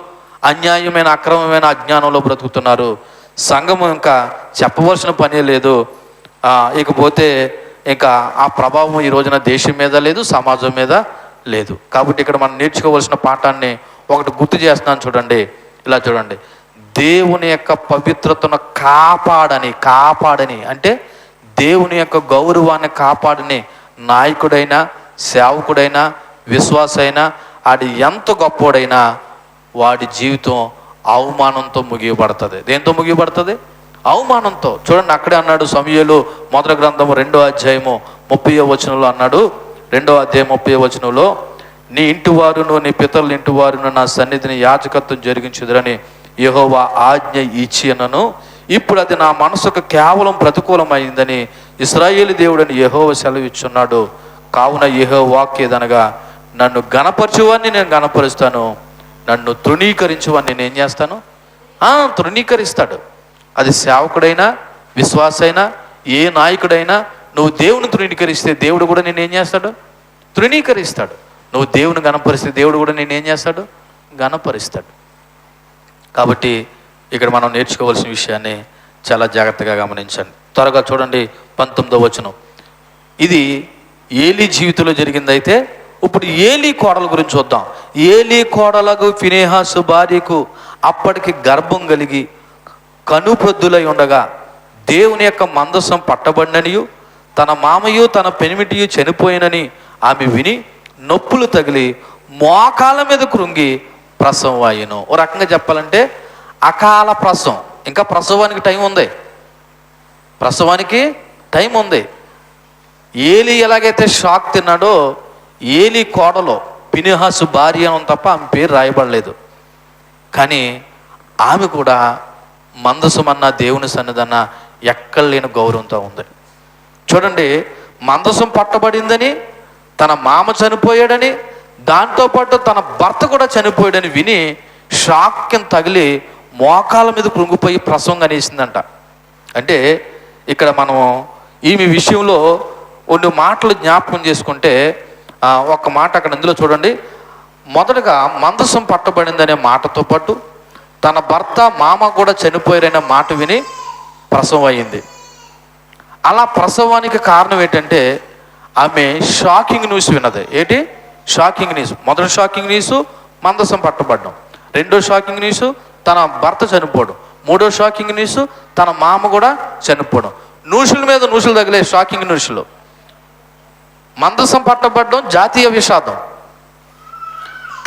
Speaker 1: అన్యాయమైన, అక్రమమైన అజ్ఞానంలో బ్రతుకుతున్నారు. సంఘం ఇంకా చెప్పవలసిన పనే లేదు. ఇకపోతే ఇంకా ఆ ప్రభావం ఈ రోజున దేశం మీద లేదు, సమాజం మీద లేదు. కాబట్టి ఇక్కడ మనం నేర్చుకోవాల్సిన పాఠాన్ని ఒకటి గుర్తు చేస్తున్నాను చూడండి. ఇలా చూడండి, దేవుని యొక్క పవిత్రతను కాపాడని అంటే దేవుని యొక్క గౌరవాన్ని కాపాడని నాయకుడైనా, సేవకుడైనా, విశ్వాసైనా, అది ఎంత గొప్పోడైనా వాడి జీవితం అవమానంతో ముగియబడుతుంది. దేంతో ముగియబడుతుంది? అవమానంతో. చూడండి, అక్కడే అన్నాడు సమూయేలు మొదటి గ్రంథము 2వ అధ్యాయము 30వ వచనంలో అన్నాడు. 2వ అధ్యాయం 30వ వచనంలో, నీ ఇంటి వారును నీ పితరుల ఇంటి వారును నా సన్నిధిని యాజకత్వం జరిగించుదురని యెహోవా ఆజ్ఞ ఇచ్చినను, ఇప్పుడు అది నా మనసుకు కేవలం ప్రతికూలమైందని ఇశ్రాయేలు దేవుడని యెహోవా సెలవిచ్చున్నాడు. కావున యెహోవా వాక్యేదనగా, నన్ను గణపరచువాన్ని నేను గణపరుస్తాను, నన్ను తృణీకరించువాన్ని నేను ఏం చేస్తాను? తృణీకరిస్తాడు. అది సేవకుడైనా, విశ్వాసైనా, ఏ నాయకుడైనా, నువ్వు దేవుని తృణీకరిస్తే దేవుడు కూడా నేను ఏం చేస్తాడు? తృణీకరిస్తాడు. నువ్వు దేవుని గణపరిస్తే దేవుడు కూడా నేను ఏం చేస్తాడు? గణపరిస్తాడు. కాబట్టి ఇక్కడ మనం నేర్చుకోవాల్సిన విషయాన్ని చాలా జాగ్రత్తగా గమనించండి. త్వరగా చూడండి 19వ వచనం. ఇది ఏలీ జీవితంలో జరిగిందైతే ఇప్పుడు ఏలీ కోడల గురించి చూద్దాం. ఏలీ కోడలకు ఫినెహాసు భార్యకు అప్పటికి గర్భం కలిగి కనుప్రొద్దులై ఉండగా దేవుని యొక్క మందసం పట్టబడిననియు తన మామయు తన పెనిమిటియు చనిపోయినని ఆమె విని నొప్పులు తగిలి మోకాళ్ళ మీద కృంగి ప్రసవం అయ్యను. ఓ రకంగా చెప్పాలంటే అకాల ప్రసవం. ఇంకా ప్రసవానికి టైం ఉంది. ప్రసవానికి టైం ఉంది. ఏలీ ఎలాగైతే షాక్ తిన్నాడో ఏలీ కోడలో ఫినెహాసు భార్య అని తప్ప ఆమె పేరు రాయబడలేదు. కానీ ఆమె కూడా మందసం అన్న దేవుని సన్నిధన్న ఎక్కడ లేని గౌరవంతో ఉంది. చూడండి, మందసం పట్టబడిందని, తన మామ చనిపోయాడని, దాంతోపాటు తన భర్త కూడా చనిపోయాడని విని షాక్యం తగిలి మోకాళ్ళ మీద కృంగిపోయి ప్రసవం అనేసిందంట. అంటే ఇక్కడ మనం ఈమె విషయంలో కొన్ని మాటలు జ్ఞాపకం చేసుకుంటే ఒక మాట అక్కడ ఇందులో చూడండి. మొదటగా మందసం పట్టబడిందనే మాటతో పాటు తన భర్త మామ కూడా చనిపోయారనే మాట విని ప్రసవం అయ్యింది. అలా ప్రసవానికి కారణం ఏంటంటే ఆమె షాకింగ్ న్యూస్ విన్నది. ఏంటి షాకింగ్ న్యూస్? మొదటి షాకింగ్ న్యూస్ మందసం పట్టబడ్డం, రెండో షాకింగ్ న్యూస్ తన భర్త చనిపోవడం, మూడో షాకింగ్ న్యూస్ తన మామ కూడా చనిపోవడం. న్యూసుల మీద న్యూసులు తగిలే షాకింగ్ న్యూస్లో మందసం పట్టబడడం జాతీయ విషాదం,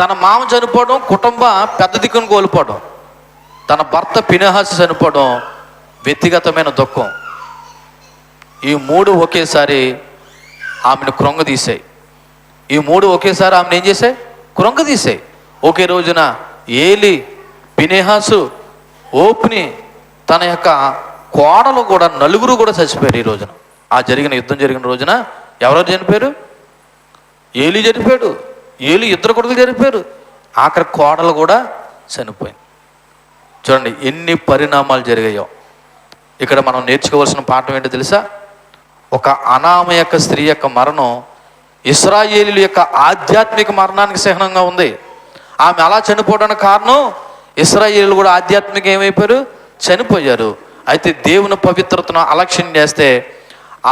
Speaker 1: తన మామ చనిపోవడం కుటుంబ పెద్ద దిక్కును కోల్పోవడం, తన భర్త ఫినెహాసు చనిపోవడం వ్యక్తిగతమైన దుఃఖం. ఈ మూడు ఒకేసారి ఆమెను కృంగదీశాయి. ఈ మూడు ఒకేసారి ఆమెను ఏం చేశాయి? కృంగదీశాయి. ఒకే రోజున ఏలీ, ఫినెహాసు, ఓప్ని, తన యొక్క కోడలు కూడా నలుగురు కూడా చచ్చిపోయారు. ఈ రోజున యుద్ధం జరిగిన రోజున ఎవరెవరు చనిపోయారు? ఏలీ చనిపోయాడు, ఏలీ ఇద్దరు కొడుకులు చనిపోయారు, ఆఖరి కోడలు కూడా చనిపోయింది. చూడండి ఎన్ని పరిణామాలు జరిగాయో. ఇక్కడ మనం నేర్చుకోవాల్సిన పాఠం ఏంటో తెలుసా? ఒక అనామయక స్త్రీ యొక్క మరణం ఇశ్రాయేలీయుల యొక్క ఆధ్యాత్మిక మరణానికి చిహ్నంగా ఉంది. ఆమె అలా చనిపోవడానికి కారణం ఇశ్రాయేలీయులు కూడా ఆధ్యాత్మిక ఏమైపోయారు? చనిపోయారు. అయితే దేవుని పవిత్రతను అలక్ష్యం చేస్తే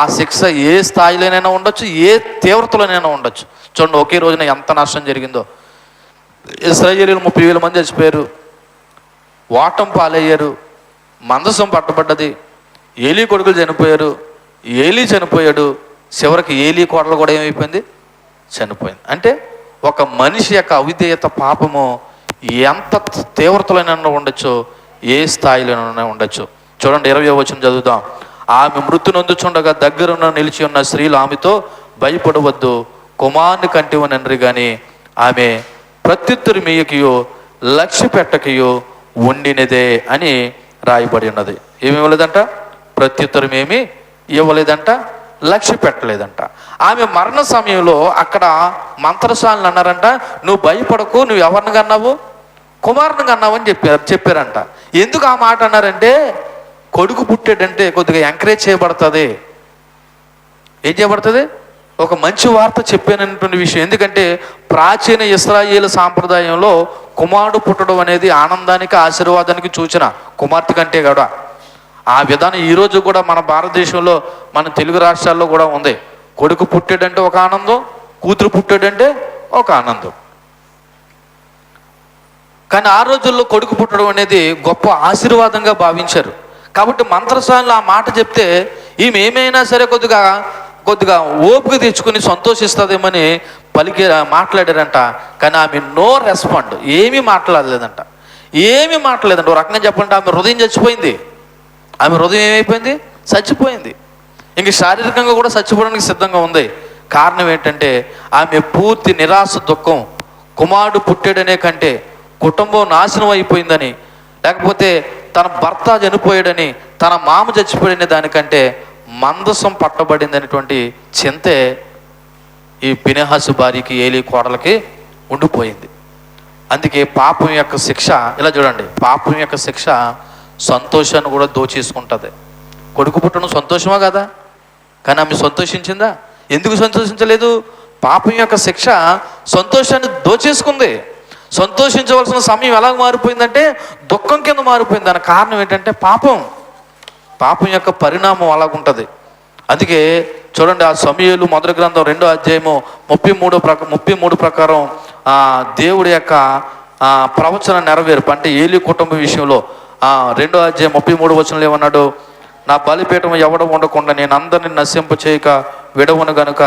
Speaker 1: ఆ శిక్ష ఏ స్థాయిలోనైనా ఉండొచ్చు, ఏ తీవ్రతలోనైనా ఉండొచ్చు. చూడండి ఒకే రోజున ఎంత నష్టం జరిగిందో. ఇశ్రాయేలీయులు 30,000 మంది చచ్చిపోయారు, ఓటం పాలయ్యారు, మందసం పట్టబడ్డది, ఏలీ కొడుకులు చనిపోయారు, ఏలీ చనిపోయాడు, చివరికి ఏలీ కోడలు కూడా ఏమైపోయింది? చనిపోయింది. అంటే ఒక మనిషి యొక్క అవిధేయత పాపము ఎంత తీవ్రతలోనైనా ఉండొచ్చు, ఏ స్థాయిలోనైనా ఉండొచ్చు. చూడండి 20వ వచనం చదువుదాం. ఆమె మృతి నొందుచుండగా దగ్గరున్న నిలిచి ఉన్న స్త్రీలు ఆమెతో భయపడవద్దు, కుమారుని కంటివనరి కానీ ఆమె ప్రత్యుత్తరం మీయకయో లక్ష్య పెట్టకయో ఉండినదే అని రాయబడి ఉన్నది. ఏమి ఇవ్వలేదంట? ప్రత్యుత్తరం ఏమి ఇవ్వలేదంట, లక్ష్య పెట్టలేదంట. ఆమె మరణ సమయంలో అక్కడ మంత్రసాలను అన్నారంట, నువ్వు భయపడకు, నువ్వు ఎవరిని కన్నావు? కుమారుని కన్నావు అని చెప్పారంట. ఎందుకు ఆ మాట అన్నారంటే, కొడుకు పుట్టాడంటే కొద్దిగా ఎంకరేజ్ చేయబడుతుంది. ఏం చేయబడుతుంది? ఒక మంచి వార్త చెప్పానటువంటి విషయం. ఎందుకంటే ప్రాచీన ఇశ్రాయేలు సాంప్రదాయంలో కుమారుడు పుట్టడం అనేది ఆనందానికి, ఆశీర్వాదానికి సూచన, కుమార్తె కంటే కూడా. ఆ విధానం ఈరోజు కూడా మన భారతదేశంలో, మన తెలుగు రాష్ట్రాల్లో కూడా ఉంది. కొడుకు పుట్టాడంటే ఒక ఆనందం, కూతురు పుట్టాడంటే ఒక ఆనందం. కానీ ఆ రోజుల్లో కొడుకు పుట్టడం అనేది గొప్ప ఆశీర్వాదంగా భావించారు. కాబట్టి మంత్రసాలలో ఆ మాట చెప్తే ఈమె ఏమైనా సరే కొద్దిగా ఓపిక తెచ్చుకుని సంతోషిస్తుందేమని మాట్లాడారంట. కానీ ఆమె నో రెస్పాండ్, ఏమీ మాట్లాడలేదంట. ఒక రకంగా చెప్పండి, ఆమె హృదయం చచ్చిపోయింది. ఆమె హృదయం ఏమైపోయింది? చచ్చిపోయింది. ఇంక శారీరకంగా కూడా చచ్చిపోవడానికి సిద్ధంగా ఉంది. కారణం ఏంటంటే ఆమె పూర్తి నిరాశ, దుఃఖం, కుమారుడు పుట్టాడనే కంటే కుటుంబం నాశనం అయిపోయిందని, లేకపోతే తన భర్త చనిపోయాడని, తన మామ చచ్చిపోయిన దానికంటే మందసం పట్టబడింది అనేటువంటి చింతే ఈ ఫినెహాసు భార్యకి, ఏలీ కోడలకి ఉండిపోయింది. అందుకే పాపం యొక్క శిక్ష, ఇలా చూడండి, పాపం యొక్క శిక్ష సంతోషాన్ని కూడా దోచేసుకుంటుంది. కొడుకు పుట్టడం సంతోషమా కదా? కానీ ఆమె సంతోషించిందా? ఎందుకు సంతోషించలేదు? పాపం యొక్క శిక్ష సంతోషాన్ని దోచేసుకుంది. సంతోషించవలసిన సమయం ఎలా మారిపోయిందంటే దుఃఖం కింద మారిపోయింది. దానికి కారణం ఏంటంటే పాపం యొక్క పరిణామం అలాగుంటుంది. అందుకే చూడండి, ఆ సమూయేలు మొదటి గ్రంథం 2వ అధ్యాయము 33 ప్రకారం దేవుడి యొక్క ప్రవచన నెరవేర్పు, అంటే ఏలీ కుటుంబ విషయంలో 2వ అధ్యాయం 33 వచనంలో ఏమన్నాడు? నా బలిపీఠం ఎవడం ఉండకుండా నేను అందరిని నశింప చేయక విడవను గనుక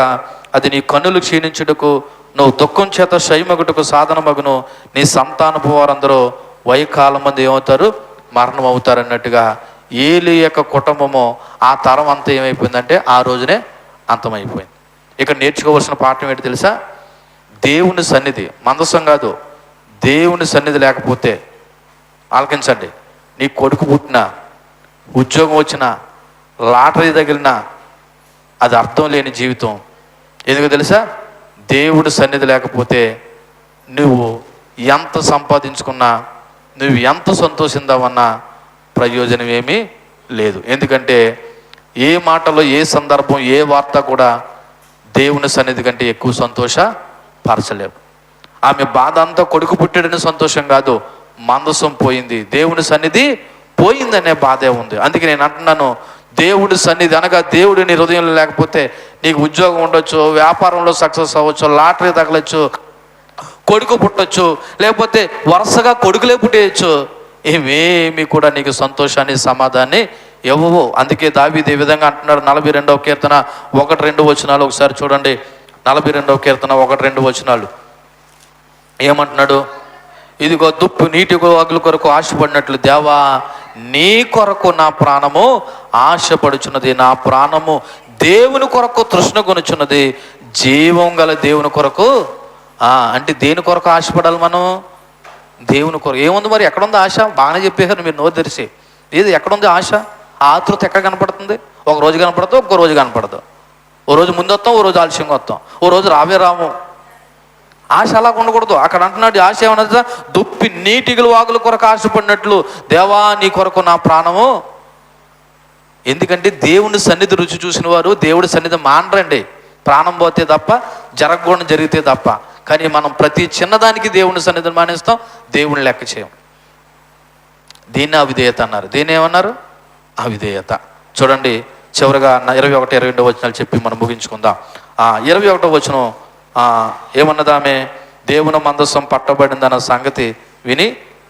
Speaker 1: అది నీ కన్నులు క్షీణించుటకు, నువ్వు దుఃఖం చేత శయమగుటకు సాధనమగును, నీ సంతానపు వారందరూ వయకాలం మంది ఏమవుతారు? మరణం అవుతారు అన్నట్టుగా ఏలీ యొక్క కుటుంబము ఆ తరం అంతా ఏమైపోయిందంటే ఆ రోజునే అంతమైపోయింది. ఇక్కడ నేర్చుకోవాల్సిన పాఠం ఏంటి తెలుసా? దేవుని సన్నిధి, మందసం కాదు, దేవుని సన్నిధి లేకపోతే, ఆలకించండి, నీ కొడుకు పుట్టినా, ఉద్యోగం వచ్చినా, లాటరీ తగిలినా అది అర్థం లేని జీవితం. ఎందుకు తెలుసా? దేవుడి సన్నిధి లేకపోతే నువ్వు ఎంత సంపాదించుకున్నా, నువ్వు ఎంత సంతోషిందామన్నా ప్రయోజనం ఏమీ లేదు. ఎందుకంటే ఏ మాటలో, ఏ సందర్భం, ఏ వార్త కూడా దేవుని సన్నిధి కంటే ఎక్కువ సంతోషపరచలేవు. ఆమె బాధ అంతా కొడుకు పుట్టాడని సంతోషం కాదు, మందసం పోయింది, దేవుని సన్నిధి పోయిందనే బాధే ఉంది. అందుకే నేను అంటున్నాను, దేవుడి సన్నిధి అనగా దేవుడు నీ హృదయంలో లేకపోతే నీకు ఉద్యోగం ఉండొచ్చు, వ్యాపారంలో సక్సెస్ అవ్వచ్చు, లాటరీ తగలచ్చు, కొడుకు పుట్టచ్చు, లేకపోతే వరుసగా కొడుకులే పుట్టేయచ్చు, ఏమేమి కూడా నీకు సంతోషాన్ని, సమాధానాన్ని ఇవ్వవు. అందుకే దావీదు ఈ విధంగా అంటున్నాడు 42వ కీర్తన 1-2 వచనాలు. ఒకసారి చూడండి, 42వ కీర్తన 1-2 వచనాలు ఏమంటున్నాడు? ఇదిగో దుప్పు నీటి వాగుల కొరకు ఆశపడినట్లు దేవా నీ కొరకు నా ప్రాణము ఆశపడుచున్నది, నా ప్రాణము దేవుని కొరకు తృష్ణ కొనుచున్నది, జీవం గల దేవుని కొరకు. అంటే దేని కొరకు ఆశపడాలి మనం? దేవుని కొరకు. ఏముంది మరి? ఎక్కడుంది ఆశ? బాగానే చెప్పేశారు మీరు నోరు తెరిచి. ఏది ఎక్కడుంది ఆశ? ఆతృత ఎక్కడ కనపడుతుంది? ఒక రోజు కనపడదు, ఒక్కో రోజు కనపడదు. ఓ రోజు ముందు వస్తాం, ఓ రోజు ఆలస్యంగా వస్తాం, ఓ రోజు రాము. ఆశ అలాగ ఉండకూడదు. అక్కడ అంటున్నాడు ఆశ ఏమన్నది, దుప్పి నీటిగలు వాగుల కొరకు ఆశపడినట్లు దేవా నీ కొరకు నా ప్రాణము. ఎందుకంటే దేవుని సన్నిధి రుచి చూసిన వారు దేవుడి సన్నిధి మానరండి. ప్రాణం పోతే తప్ప, జరగకుండా జరిగితే తప్ప. కానీ మనం ప్రతి చిన్నదానికి దేవుని సన్నిధిని మానేస్తాం, దేవుని లెక్క చేయం. దీన్ని అవిధేయత అన్నారు. దీన్ని ఏమన్నారు? అవిధేయత. చూడండి చివరిగా 21, 22 వచనాలు చెప్పి మనం ముగించుకుందాం. 21వ వచనం ఏమన్నది ఆమె, దేవుని మందసం పట్టబడిందన్న సంగతి విని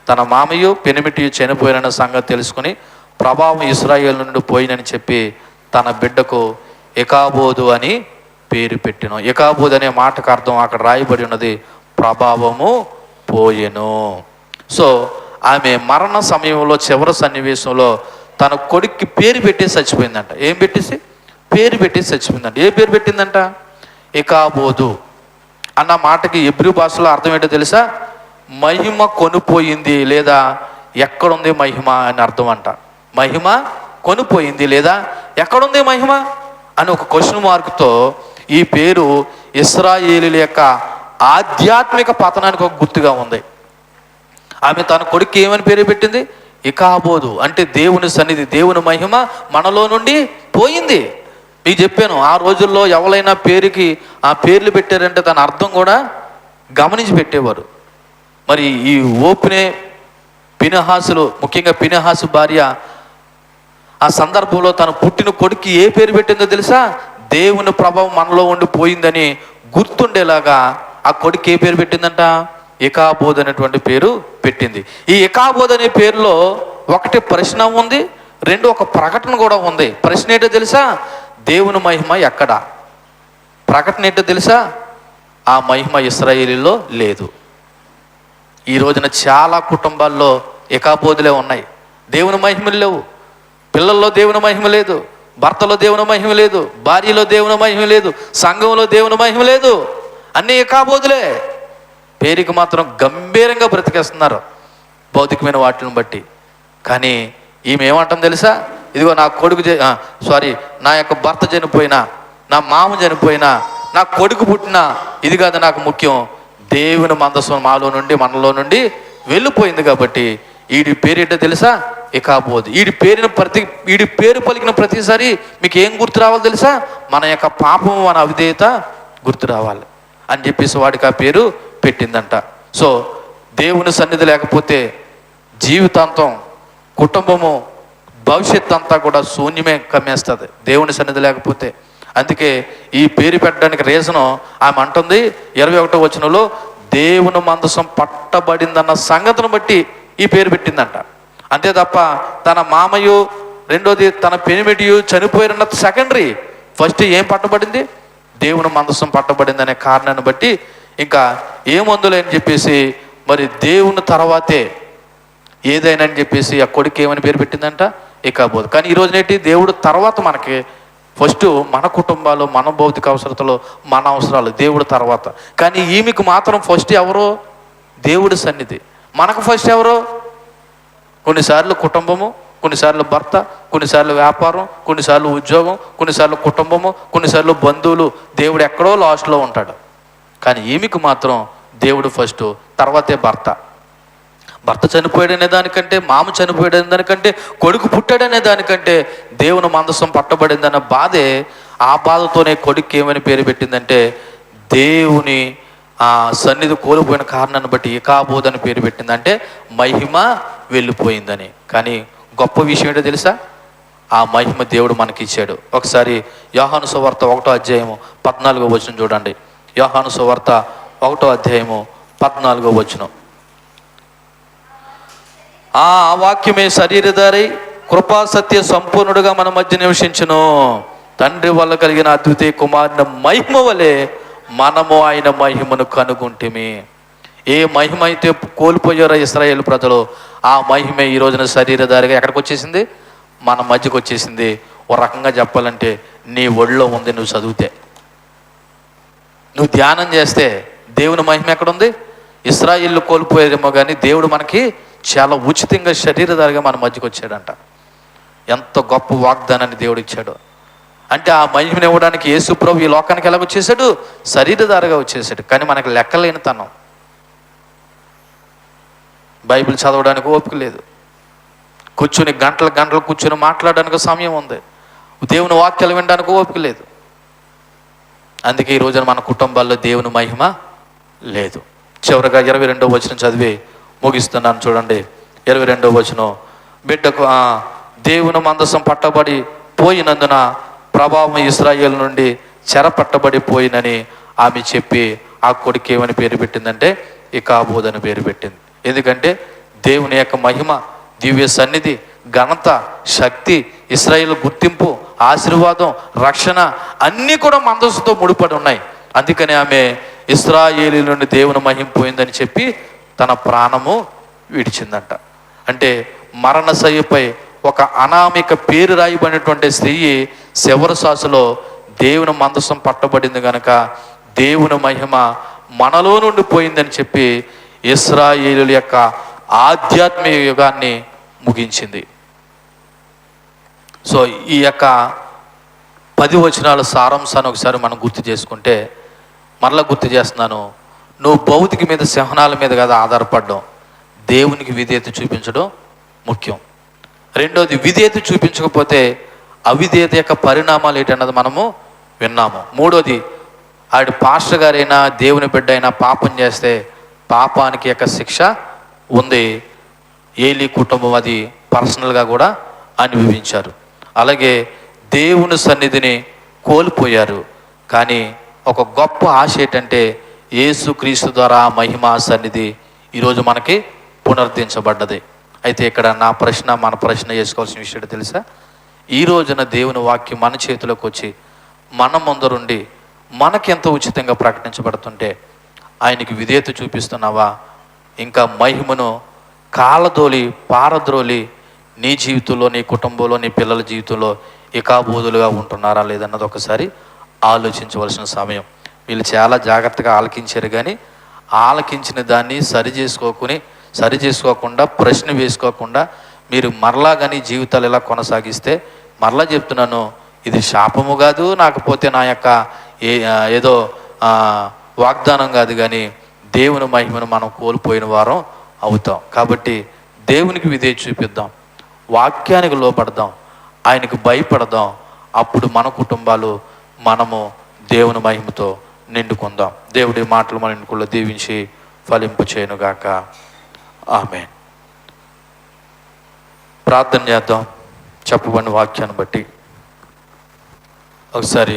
Speaker 1: తన మామయ్య పెనిమిటి చనిపోయిన సంగతి తెలుసుకుని ప్రభావం ఇశ్రాయేలు నుండి పోయినని చెప్పి తన బిడ్డకు ఎకాబోదు అని పేరు పెట్టెను. ఎకాబోదు అనే మాటకు అర్థం అక్కడ రాయబడి ఉన్నది ప్రభావము పోయెను. సో ఆమె మరణ సమయంలో చివరి సన్నివేశంలో తన కొడుక్కి పేరు పెట్టేసి చచ్చిపోయిందంట. ఏం పెట్టేసి? పేరు పెట్టేసి చచ్చిపోయిందంట. ఏ పేరు పెట్టిందంట? ఎకాబోదు అన్న మాటకి హెబ్రీ భాషలో అర్థం ఏంటో తెలుసా? మహిమ కొనిపోయింది, లేదా ఎక్కడుంది మహిమ అని అర్థం అంట. మహిమ కొనిపోయింది లేదా ఎక్కడుంది మహిమ అని ఒక క్వశ్చన్ మార్కుతో ఈ పేరు ఇశ్రాయేలీల యొక్క ఆధ్యాత్మిక పతనానికి ఒక గుర్తుగా ఉంది. ఆమె తన కొడుకు ఏమని పేరు పెట్టింది? ఎకాబోదు. అంటే దేవుని సన్నిధి, దేవుని మహిమ మనలో నుండి పోయింది. మీకు చెప్పాను, ఆ రోజుల్లో ఎవరైనా పేరుకి ఆ పేర్లు పెట్టారంటే దాని అర్థం కూడా గమనించి పెట్టేవారు. మరి ఈ ఓపెనే పినహాసులు, ముఖ్యంగా పినహాసు భార్య ఆ సందర్భంలో తన పుట్టిన కొడుకు ఏ పేరు పెట్టిందో తెలుసా? దేవుని ప్రభావం మనలో ఉండి పోయిందని గుర్తుండేలాగా ఆ కొడుకు ఏ పేరు పెట్టిందంట? ఎకాబోదు అనేటువంటి పేరు పెట్టింది. ఈ ఎకాబోదు అనే పేరులో ఒకటి ప్రశ్న ఉంది, రెండు ఒక ప్రకటన కూడా ఉంది. ప్రశ్న ఏంటో తెలుసా? దేవుని మహిమ ఎక్కడ? ప్రకటన ఏంటో తెలుసా? ఆ మహిమ ఇశ్రాయేలీలో లేదు. ఈ రోజున చాలా కుటుంబాల్లో ఎకాబోదులే ఉన్నాయి, దేవుని మహిమలు లేవు. పిల్లల్లో దేవుని మహిమ లేదు, భర్తలో దేవుని మహిమ లేదు, భార్యలో దేవుని మహిమ లేదు, సంఘంలో దేవుని మహిమ లేదు. అన్నీ ఎకాబోదులే. పేరుకి మాత్రం గంభీరంగా బ్రతికేస్తున్నారు భౌతికమైన వాటిని బట్టి. కానీ ఈమె ఏమంటాం తెలుసా? ఇదిగో నా కొడుకు నా యొక్క భర్త చనిపోయినా, నా మామ చనిపోయినా, నా కొడుకు పుట్టినా ఇది కాదు నాకు ముఖ్యం, దేవుని మందసం మాలో నుండి మనలో నుండి వెళ్ళిపోయింది కాబట్టి వీడి పేరు ఏంటో తెలుసా? ఎకాబోదు. వీడి పేరు పలికిన ప్రతిసారి మీకు ఏం గుర్తు రావాలి తెలుసా? మన యొక్క పాపం, మన అవిధేయత గుర్తు రావాలి అని చెప్పేసి వాడికి ఆ పేరు పెట్టిందంట. సో దేవుని సన్నిధి లేకపోతే జీవితాంతం, కుటుంబము, భవిష్యత్తు అంతా కూడా శూన్యమే కమ్మేస్తుంది దేవుని సన్నిధి లేకపోతే. అందుకే ఈ పేరు పెట్టడానికి రీజను ఆమె అంటుంది 21వ వచనంలో, దేవుని మందసం పట్టబడిందన్న సంగతిని బట్టి ఈ పేరు పెట్టిందంట. అంతే తప్ప తన మామయ్య, రెండోది తన పెనిమిటియు చనిపోయిన సెకండరీ. ఫస్ట్ ఏం పట్టబడింది? దేవుని మందసం పట్టబడింది అనే కారణాన్ని బట్టి ఇంకా ఏమందులే అని చెప్పేసి మరి దేవుని తర్వాతే ఏదైనా అని చెప్పేసి ఆ కొడుకు ఏమని పేరు పెట్టిందంట? ఎకాబోదు. కానీ ఈరోజు నేటి దేవుడు తర్వాత మనకి ఫస్ట్ మన కుటుంబాలు, మన భౌతిక అవసరతలు, మన అవసరాలు దేవుడు తర్వాత. కానీ ఈమెకు మాత్రం ఫస్ట్ ఎవరో? దేవుడి సన్నిధి. మనకు ఫస్ట్ ఎవరో? కొన్నిసార్లు కుటుంబము, కొన్నిసార్లు భర్త, కొన్నిసార్లు వ్యాపారం, కొన్నిసార్లు ఉద్యోగం, కొన్నిసార్లు కుటుంబము, కొన్నిసార్లు బంధువులు. దేవుడు ఎక్కడో లాస్ట్లో ఉంటాడు. కానీ ఈమెకు మాత్రం దేవుడు ఫస్ట్, తర్వాతే భర్త. భర్త చనిపోయాడనే దానికంటే, మామ చనిపోయాడనే దానికంటే, కొడుకు పుట్టాడనే దానికంటే దేవుని మందసం పట్టబడిందన్న బాధే. ఆ బాధతోనే కొడుకు ఏమని పేరు పెట్టిందంటే దేవుని సన్నిధి కోల్పోయిన కారణాన్ని బట్టి ఎకాబోదు అని పేరు పెట్టిందంటే మహిమ వెళ్ళిపోయిందని. కానీ గొప్ప విషయం ఏంటో తెలుసా? ఆ మహిమ దేవుడు మనకి ఇచ్చాడు. ఒకసారి యోహాను సువార్త 1వ అధ్యాయము 14వ వచనం చూడండి. యోహాను సువార్త 1వ అధ్యాయము 14వ వచనం. ఆ వాక్యమే శరీరధారై కృపా సత్య సంపూర్ణుడుగా మన మధ్య నివసించును. తండ్రి వల్ల కలిగిన అద్వితీయ కుమారుని మహిమ వలె మనము ఆయన మహిమను కనుగొంటిమి. ఏ మహిమ అయితే కోల్పోయారో ఇశ్రాయేలు ప్రజలు, ఆ మహిమే ఈ రోజున శరీరధారిగా ఎక్కడికి వచ్చేసింది? మన మధ్యకు వచ్చేసింది. ఒక రకంగా చెప్పాలంటే నీ ఒళ్ళో ఉంది. నువ్వు చదివితే, నువ్వు ధ్యానం చేస్తే దేవుని మహిమ ఎక్కడుంది? ఇశ్రాయేలు కోల్పోయేదేమో కానీ దేవుడు మనకి చాలా ఉచితంగా శరీరధారిగా మన మధ్యకు వచ్చాడంట. ఎంత గొప్ప వాగ్దానాన్ని దేవుడు ఇచ్చాడు. అంటే ఆ మహిమను ఇవ్వడానికి యేసు ప్రభు ఈ లోకానికి ఎలా వచ్చేసాడు? శరీరధారిగా వచ్చేసాడు. కానీ మనకు లెక్కలేని తనం. బైబిల్ చదవడానికి ఓపిక లేదు, కూర్చుని గంటలు గంటలు కూర్చొని మాట్లాడడానికి సమయం ఉంది, దేవుని వాక్యాలు వినడానికి ఓపిక లేదు. అందుకే ఈ రోజున మన కుటుంబాల్లో దేవుని మహిమ లేదు. చివరిగా 22వ వచనం చదివి ముగిస్తున్నాను చూడండి. 22వ వచనం, బిడ్డకు దేవుని మందసం పట్టబడి పోయినందున ప్రభావం ఇశ్రాయేలు నుండి చెరపట్టబడి పోయినని ఆమె చెప్పి ఆ కొడుకు ఏమని పేరు పెట్టిందంటే ఇకాబోదు అని పేరు పెట్టింది. ఎందుకంటే దేవుని యొక్క మహిమ, దివ్య సన్నిధి, ఘనత, శక్తి, ఇశ్రాయేలు గుర్తింపు, ఆశీర్వాదం, రక్షణ అన్నీ కూడా మందసంతో ముడిపడి ఉన్నాయి. అందుకని ఆమె ఇశ్రాయేలు నుండి దేవుని మహిమ పోయిందని చెప్పి తన ప్రాణము విడిచిందంట. అంటే మరణశయ్యపై ఒక అనామిక పేరు రాయబడినటువంటి స్త్రీ శివర శ్వాసలో దేవుని మందసం పట్టబడింది కనుక దేవుని మహిమ మనలో నుండి పోయిందని చెప్పి ఇశ్రాయేలుల యొక్క ఆధ్యాత్మిక యుగాన్ని ముగించింది. సో ఈ యొక్క 10 వచనాల సారాంశాన్ని ఒకసారి మనం గుర్తు చేసుకుంటే, మరలా గుర్తు చేస్తున్నాను, నువ్వు భౌతిక మీద, సింహనాల మీద కదా ఆధారపడడం, దేవునికి విధేయత చూపించడం ముఖ్యం. రెండోది, విధేయత చూపించకపోతే అవిధేయత యొక్క పరిణామాలు ఏంటన్నది మనము విన్నాము. మూడోది, ఆడి పాస్టర్ గారైనా దేవుని బిడ్డ అయినా పాపం చేస్తే పాపానికి యొక్క శిక్ష ఉంది. ఏలీ కుటుంబం అది పర్సనల్గా కూడా అనుభవించారు. అలాగే దేవుని సన్నిధిని కోల్పోయారు. కానీ ఒక గొప్ప ఆశ ఏంటంటే యేసుక్రీస్తు ద్వారా మహిమా సన్నిధి ఈరోజు మనకి పునరుద్ధరించబడ్డది. అయితే ఇక్కడ మన ప్రశ్న చేసుకోవాల్సిన విషయం తెలుసా? ఈ రోజున దేవుని వాక్యం మన చేతిలోకి వచ్చి మన ముందరుండి మనకెంత ఉచితంగా ప్రకటించబడుతుంటే ఆయనకి విధేయత చూపిస్తున్నావా? ఇంకా మహిమను కాలదోలి పారద్రోలి నీ జీవితంలో, నీ కుటుంబంలో, నీ పిల్లల జీవితంలో ఇకాబోదులుగా ఉంటున్నారా లేదన్నది ఒకసారి ఆలోచించవలసిన సమయం. వీళ్ళు చాలా జాగ్రత్తగా ఆలకించారు, కానీ ఆలకించిన దాన్ని సరి చేసుకోకుండా ప్రశ్న వేసుకోకుండా మీరు మరలా కానీ జీవితాలు ఎలా కొనసాగిస్తే, మరలా చెప్తున్నాను, ఇది శాపము కాదు, నాకపోతే నా యొక్క ఏదో వాగ్దానం కాదు, కానీ దేవుని మహిమను మనం కోల్పోయిన వారం అవుతాం. కాబట్టి దేవునికి విధేయత చూపిద్దాం, వాక్యానికి లోపడదాం, ఆయనకు భయపడదాం. అప్పుడు మన కుటుంబాలు మనము దేవుని మహిమతో నిండుకుందాం. దేవుడి మాటలు మన ఇంటిలో దీవించి ఫలింపు చేయనుగాక. ఆమేన్. ప్రార్థన చేద్దాం. చెప్పబడిన వాక్యాన్ని బట్టి ఒకసారి